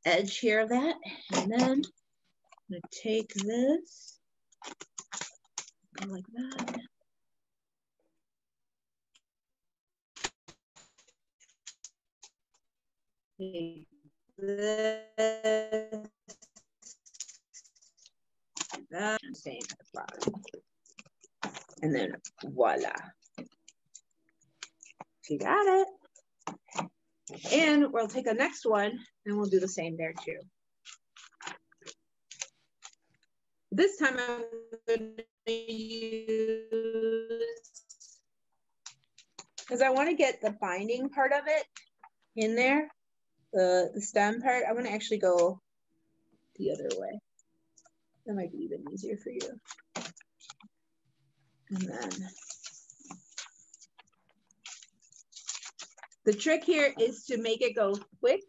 edge here of that. And then I'm gonna take this, go like that. take this, that, same at the bottom. And then voila. You got it. And we'll take the next one and we'll do the same there too. This time I'm going to use, because I want to get the binding part of it in there, the stem part. I'm going to actually go the other way. That might be even easier for you. And then the trick here is to make it go quick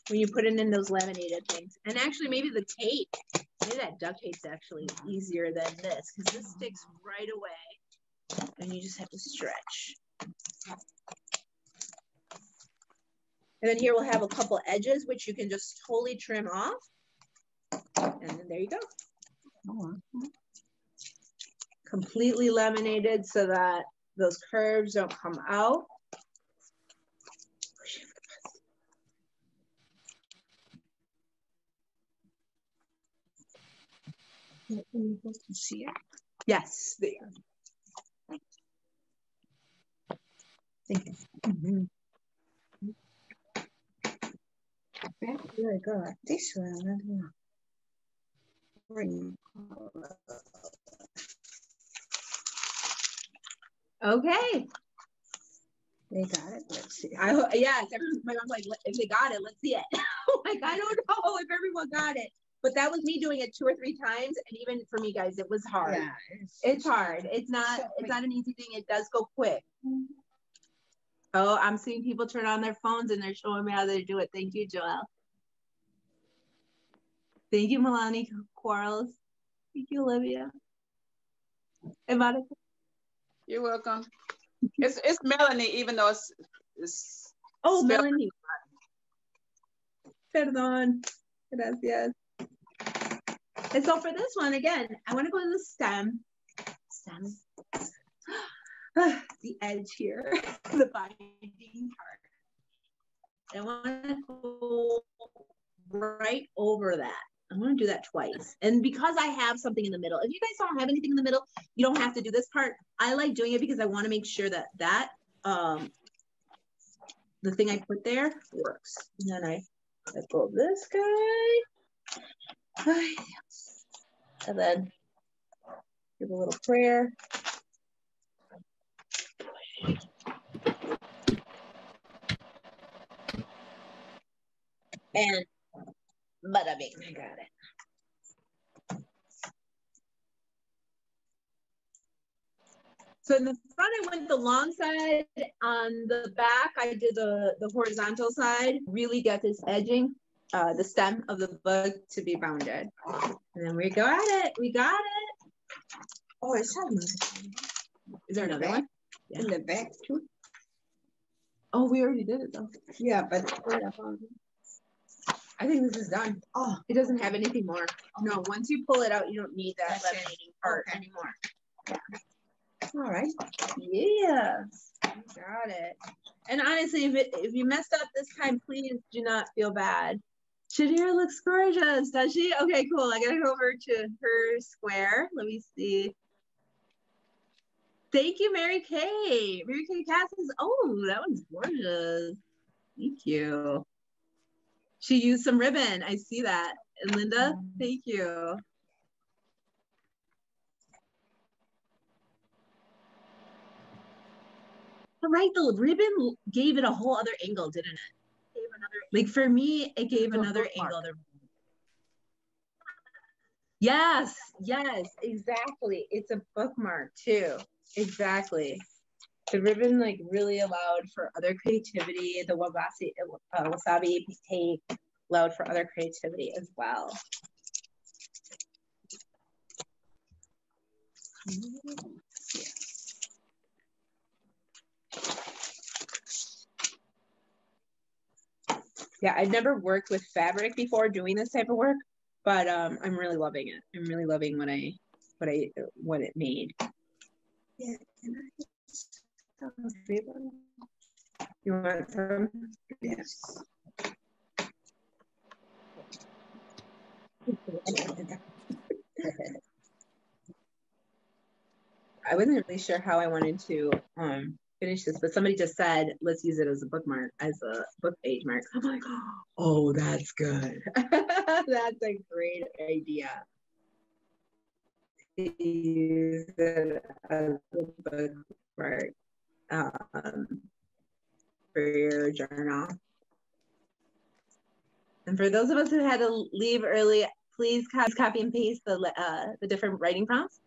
when you put it in those laminated things. And actually maybe the tape, maybe that duct tape's actually easier than this because this sticks right away and you just have to stretch. And then here we'll have a couple edges which you can just totally trim off. And then there you go. Completely laminated so that those curves don't come out. See it? Yes, there. Thank you. Very good. This one. Okay. They got it. Let's see. Yes, my mom's like, if they got it, let's see it. Like, I don't know if everyone got it. But that was me doing it 2 or 3 times, and even for me, guys, it was hard. Yeah, it's hard. It's not an easy thing. It does go quick. Oh, I'm seeing people turn on their phones and they're showing me how they do it. Thank you, Joelle. Thank you, Milani Quarles. Thank you, Olivia. And Monica. You're welcome. It's Melanie, even though it's oh, Melanie. Perdón. Gracias. And so for this one, again, I want to go to the stem. The edge here, the binding part. I want to go right over that. I want to do that twice. And because I have something in the middle, if you guys don't have anything in the middle, you don't have to do this part. I like doing it because I want to make sure that the thing I put there works. And then I pull this guy. And then give a little prayer. And bada bing, I got it. So in the front, I went the long side. On the back, I did the horizontal side. Really get this edging, the stem of the bug to be rounded. And then we got it. We got it. Oh, it's something. Is there another one? Yeah. In the back too. Oh, we already did it though. Yeah, but I think this is done. Oh, it doesn't have anything more. No, once you pull it out, you don't need that laminating part anymore. Yeah. All right. Yes, got it. And honestly, if you messed up this time, please do not feel bad. Shadira looks gorgeous, does she? Okay, cool. I gotta go over to her square. Let me see. Thank you, Mary Kay. Mary Kay Cassis. Oh, that one's gorgeous. Thank you. She used some ribbon. I see that. And Linda, thank you. All right, the ribbon gave it a whole other angle, didn't it? Like for me, it gave another angle. Yes, yes, exactly. It's a bookmark too. Exactly. The ribbon like really allowed for other creativity. The wasabi tape allowed for other creativity as well. Yeah, I've never worked with fabric before doing this type of work, but I'm really loving it. I'm really loving what it made. Yeah, can I just have a ribbon? You want some? Yes. I wasn't really sure how I wanted to finish this, but somebody just said, let's use it as a bookmark, as a book page mark. I'm like, oh, that's good. That's a great idea. Use it as a bookmark for your journal. And for those of us who had to leave early, please copy and paste the different writing prompts.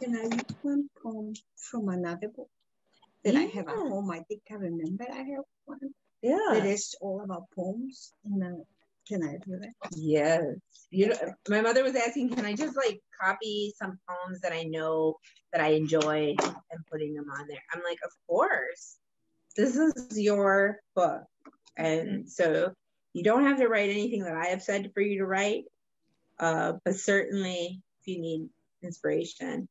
Can I use one poem from another book that I have at home? I think I remember I have one. Yeah. That is all about poems. Can I do that? Yes. You know, my mother was asking, can I just like copy some poems that I know that I enjoy and putting them on there? I'm like, of course. This is your book. And so you don't have to write anything that I have said for you to write. But certainly if you need inspiration,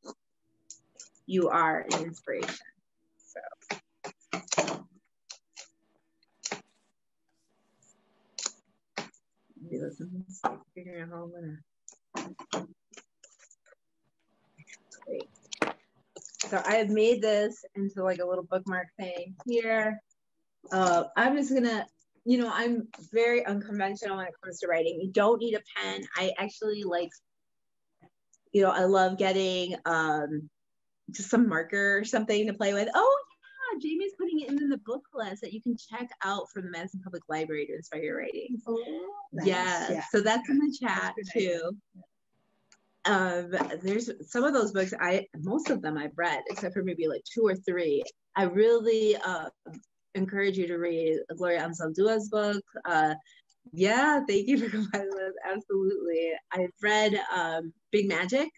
you are an inspiration. So figuring out how I'm gonna. Great. So I have made this into like a little bookmark thing here. I'm just gonna, you know, I'm very unconventional when it comes to writing. You don't need a pen. I actually like, you know, I love getting just some marker or something to play with. Oh yeah, Jamie's putting it in the book list that you can check out from the Madison Public Library to inspire your writing. Oh, nice. Yes. Yeah. So that's in the chat too. There's some of those books, most of them I've read, except for maybe like 2 or 3. I really encourage you to read Gloria Anzaldua's book. Yeah, thank you for compiling this. Absolutely. I've read Big Magic.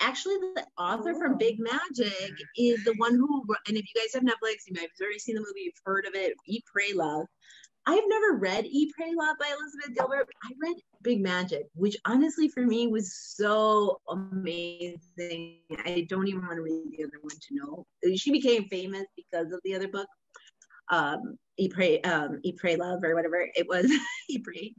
Actually, the author from Big Magic is the one who, and if you guys have Netflix, you might have already seen the movie, you've heard of it, Eat, Pray, Love. I've never read Eat, Pray, Love by Elizabeth Gilbert. I read Big Magic, which honestly for me was so amazing. I don't even want to read the other one to know. She became famous because of the other book. Eat, Pray, Love, or whatever it was. Eat, Pray,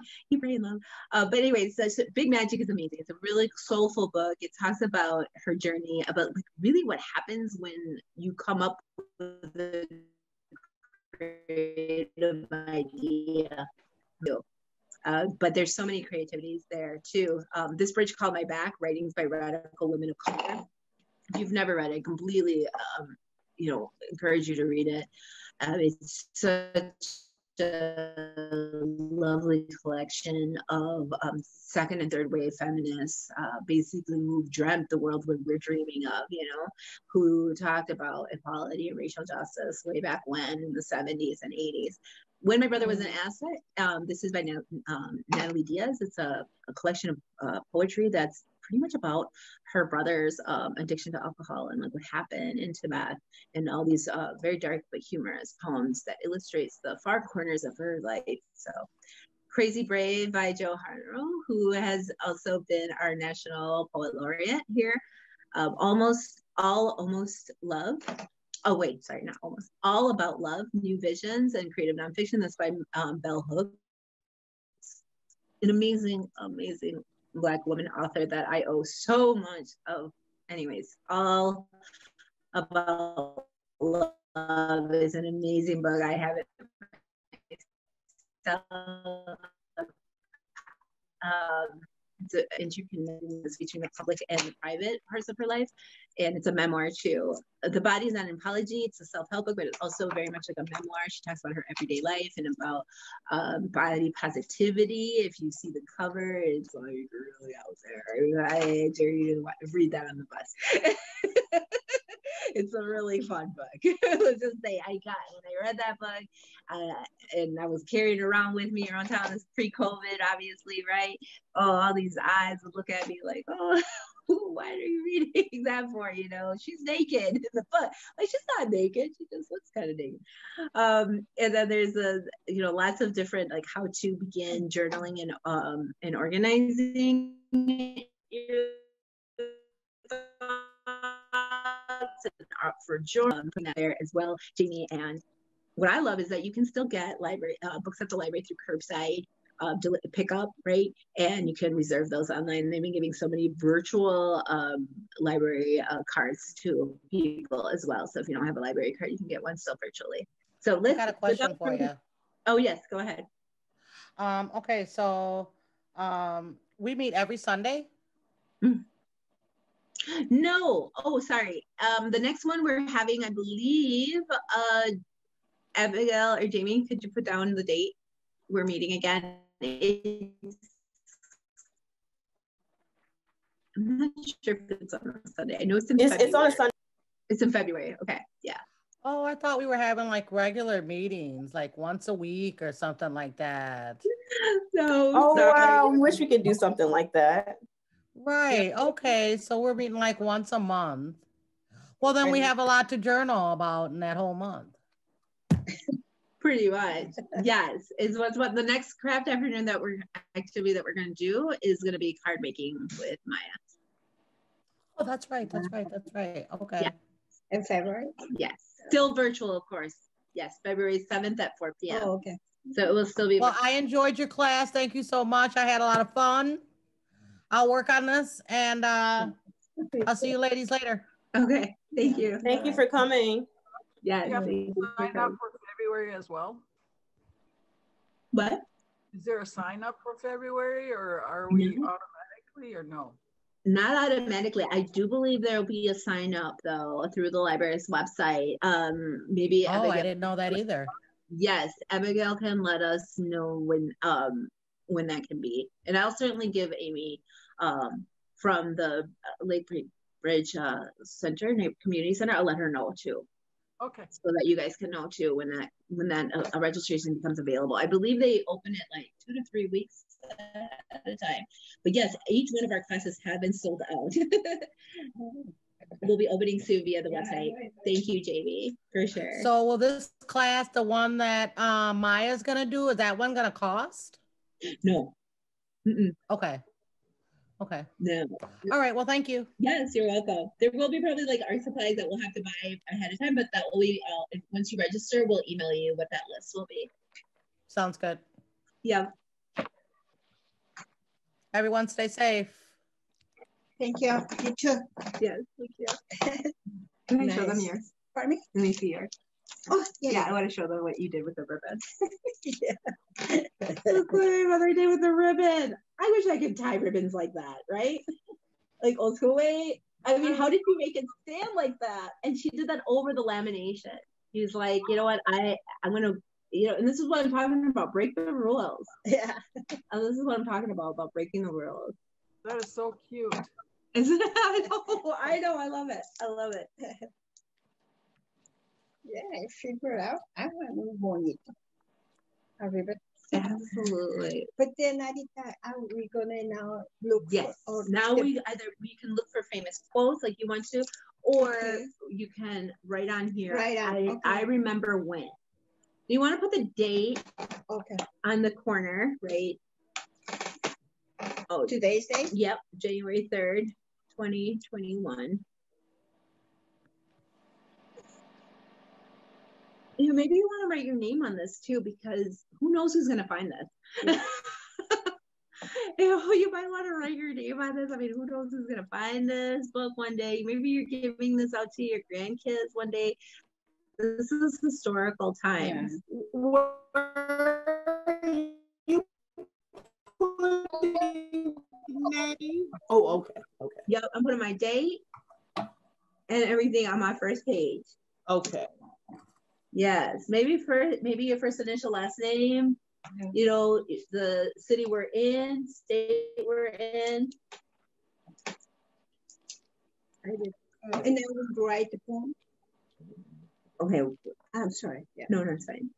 Love. But anyway, so Big Magic is amazing. It's a really soulful book. It talks about her journey, about like really what happens when you come up with a creative idea. But there's so many creativities there too. This Bridge Called My Back, Writings by Radical Women of Color. If you've never read it, completely, you know, encourage you to read it. It's such a lovely collection of second and third wave feminists, basically who dreamt the world we're dreaming of, you know, who talked about equality and racial justice way back when in the 70s and 80s. When My Brother Was an Asset, this is by Natalie Diaz. It's a collection of poetry that's pretty much about her brother's addiction to alcohol and like what happened in Tibet, and all these very dark but humorous poems that illustrates the far corners of her life. So Crazy Brave by Jo Harnell, who has also been our National Poet Laureate here. Almost Love. Oh wait, sorry, not almost. All About Love, New Visions and Creative Nonfiction. That's by Bell Hooks. An amazing, amazing Black woman author that I owe so much of. Anyways, All About Love is an amazing book. I have it. It's an interconnectedness between the public and the private parts of her life, and it's a memoir too. The Body Is Not an Apology. It's a self-help book, but it's also very much like a memoir. She talks about her everyday life and about body positivity. If you see the cover, it's like really out there. I dare you to read that on the bus. It's a really fun book. Let's just say when I read that book, and I was carrying it around with me around town. It's pre-COVID, obviously, right? Oh, all these eyes would look at me like, oh, why are you reading that for? You know, she's naked in the book. Like, she's not naked. She just looks kind of naked. And then there's lots of different like how to begin journaling and organizing your thoughts for journaling there as well. Jamie and what I love is that you can still get library books at the library through curbside pickup, right? And you can reserve those online. They've been giving so many virtual library cards to people as well. So if you don't have a library card, you can get one still virtually. So let's. I got a question for you. Oh yes, go ahead. Okay, so we meet every Sunday. No. Oh, sorry. The next one we're having, I believe, Abigail or Jamie, could you put down the date? We're meeting again. I'm not sure if it's on a Sunday. I know it's in February. It's on a Sunday. It's in February. Okay. Yeah. Oh, I thought we were having like regular meetings, like once a week or something like that. No. Oh, sorry. wow. We wish we could do something like that. Right. Okay. So we're meeting like once a month. Well, then we have a lot to journal about in that whole month. Pretty much. Yes. Is what the next craft afternoon activity that we're going to do is going to be card making with Maya. Oh, that's right. That's right. That's right. Okay. Yeah. In February? Yes. Still virtual, of course. Yes. February 7th at 4 p.m. Oh, okay. So it will still be. Well, I enjoyed your class. Thank you so much. I had a lot of fun. I'll work on this and I'll see you ladies later. Okay. Thank you. Thank you for coming. Yes. You have to sign up for February as well? What? Is there a sign up for February, or are we automatically, or no? Not automatically. I do believe there will be a sign up though through the library's website. Maybe. Oh, Abigail, I didn't know that either. Yes, Abigail can let us know when that can be, and I'll certainly give Amy from the Lake Bridge Center, Community Center. I'll let her know too. Okay. So that you guys can know too when that registration becomes available. I believe they open it like 2 to 3 weeks at a time. But yes, each one of our classes have been sold out. We'll be opening soon via the website. Thank you, JV, for sure. So will this class, the one that Maya's gonna do, is that one gonna cost? No. Okay. Okay. No. All right. Well, thank you. Yes, you're welcome. There will be probably like art supplies that we'll have to buy ahead of time, but that will be once you register, we'll email you what that list will be. Sounds good. Yeah. Everyone stay safe. Thank you. You too. Yes, thank you. Can I show them yours? Pardon me? Let me see yours. Oh, yeah. I want to show them what you did with the ribbon. Yeah. Look what my mother did with the ribbon. I wish I could tie ribbons like that, right? Like old school way. I mean, how did you make it stand like that? And she did that over the lamination. She was like, you know what, I'm gonna, and this is what I'm talking about, break the rules. Yeah. And this is what I'm talking about breaking the rules. That is so cute. Isn't it? I know, I love it. I love it. Yeah, I figured out I want bonito. A ribbon. Absolutely. But then Adita, are we gonna now look? Yes. Now we can look for famous quotes like you want to, or you can write on here. Right on. I remember when. You want to put the date on the corner, right? Oh, today's date? Yep, January 3rd, 2021. Maybe you want to write your name on this too, because who knows who's going to find this. You might want to write your name on this. I mean, who knows who's going to find this book one day. Maybe you're giving this out to your grandkids one day. This is historical times. Yeah. Oh, okay. Yep, I'm putting my date and everything on my first page. Okay. Yes, maybe your first initial last name, the city we're in, state we're in. And then we'll write the poem. Okay. I'm sorry. Yeah. No, it's fine.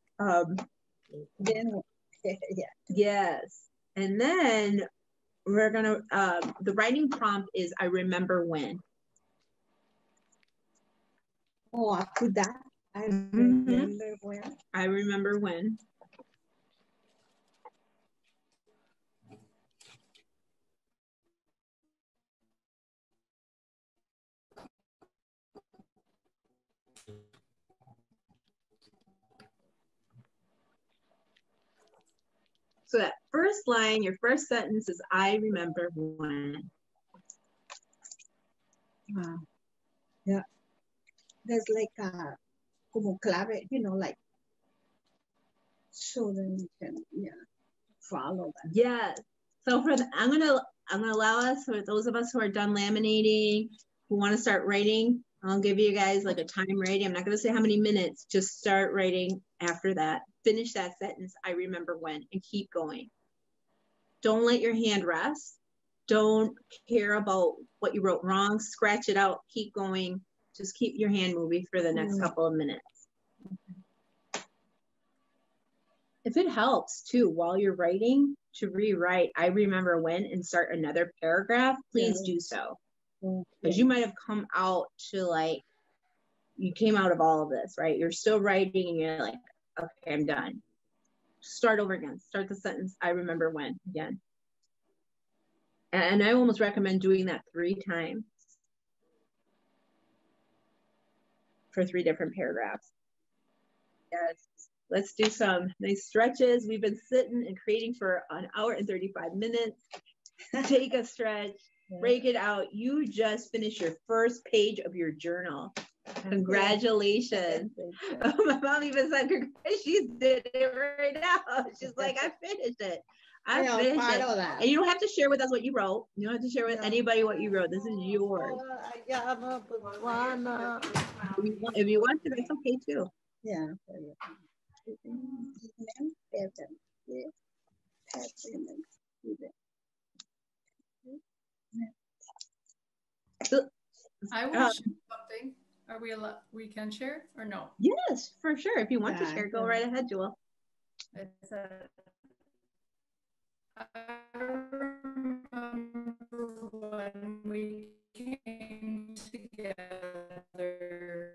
Then, yeah. Yes. And then we're gonna, the writing prompt is, I remember when. Oh, after that, I remember when. I remember when. So that first line, your first sentence is, I remember when. Wow. Yeah. There's like a, como clave, you know, like, so then you can, follow that. Yes. So for the, I'm gonna allow us, for those of us who are done laminating, who want to start writing, I'll give you guys like a time rating. I'm not gonna say how many minutes, just start writing after that. Finish that sentence, I remember when, and keep going. Don't let your hand rest. Don't care about what you wrote wrong. Scratch it out, keep going. Just keep your hand moving for the next couple of minutes. If it helps too, while you're writing, to rewrite, I remember when, and start another paragraph, please do so. Because you might have come out to like, you came out of all of this, right? You're still writing and you're like, okay, I'm done. Start over again. Start the sentence, I remember when, again. And I almost recommend doing that 3 times for 3 different paragraphs. Yes. Let's do some nice stretches. We've been sitting and creating for 1 hour and 35 minutes. Take a stretch, break it out. You just finished your first page of your journal. Congratulations. My mom even said, she did it right now. She's like, I finished it. I finished it. And you don't have to share with us what you wrote. You don't have to share with anybody what you wrote. This is yours. If you want to, that's okay too. Yeah. I will share something. Are we allowed? We can share or no? Yes, for sure. If you want to share, go right ahead, Jewel. I remember when we came together,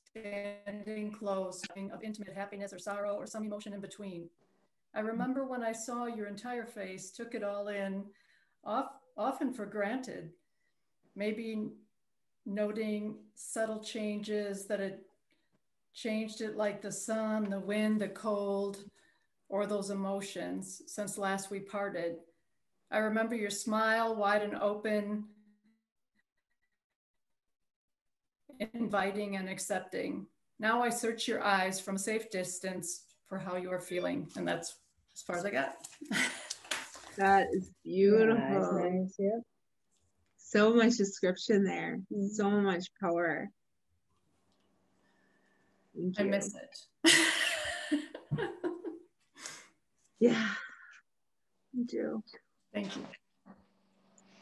standing close, of intimate happiness or sorrow or some emotion in between. I remember when I saw your entire face, took it all in, often for granted, maybe noting subtle changes that had changed it, like the sun, the wind, the cold, or those emotions since last we parted. I remember your smile, wide and open, inviting and accepting. Now I search your eyes from a safe distance for how you are feeling. And that's as far as I got. That is beautiful. Yeah, nice, yeah. So much description there. So much power. I miss it. Yeah, I do. Thank you.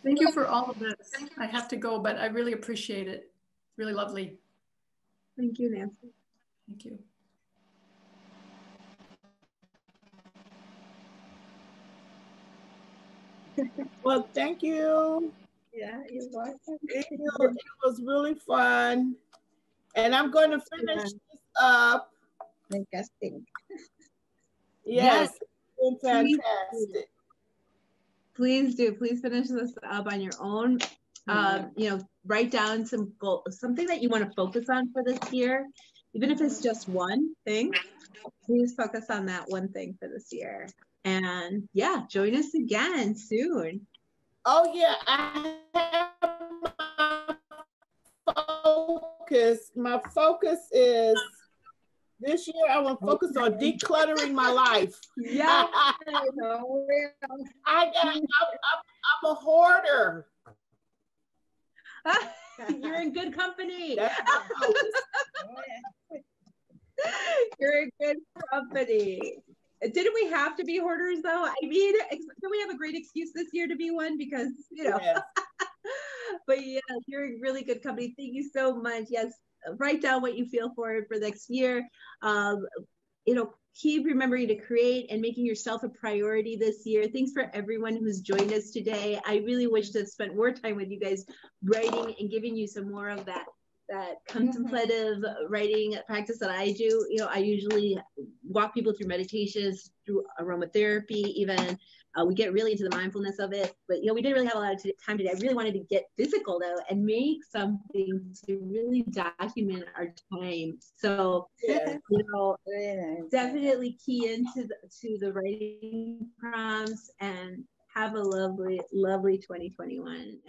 Thank you for all of this. I have to go, but I really appreciate it. Really lovely. Thank you, Nancy. Thank you. Well, thank you. Yeah, you're welcome. It was really fun. And I'm going to finish this up. Fantastic. Yes, it's been fantastic. Please do. Please finish this up on your own. You know, write down some goal, something that you want to focus on for this year, even if it's just one thing. Please focus on that one thing for this year. And yeah, join us again soon. Oh yeah, I have my focus. My focus is this year I want to focus on decluttering my life. Yeah. I'm a hoarder. You're in good company. You're in good company. Didn't we have to be hoarders though? I mean, don't we have a great excuse this year to be one? Because, you know, yes. But yeah, you're in really good company. Thank you so much. Yes, write down what you feel for next year. You know, keep remembering to create and making yourself a priority this year. Thanks for everyone who's joined us today. I really wish to have spent more time with you guys writing and giving you some more of that that contemplative writing practice that I do. You know, I usually walk people through meditations, through aromatherapy, even. We get really into the mindfulness of it, but you know, we didn't really have a lot of time today. I really wanted to get physical though and make something to really document our time. So, you know, definitely key into the writing prompts and have a lovely, lovely 2021.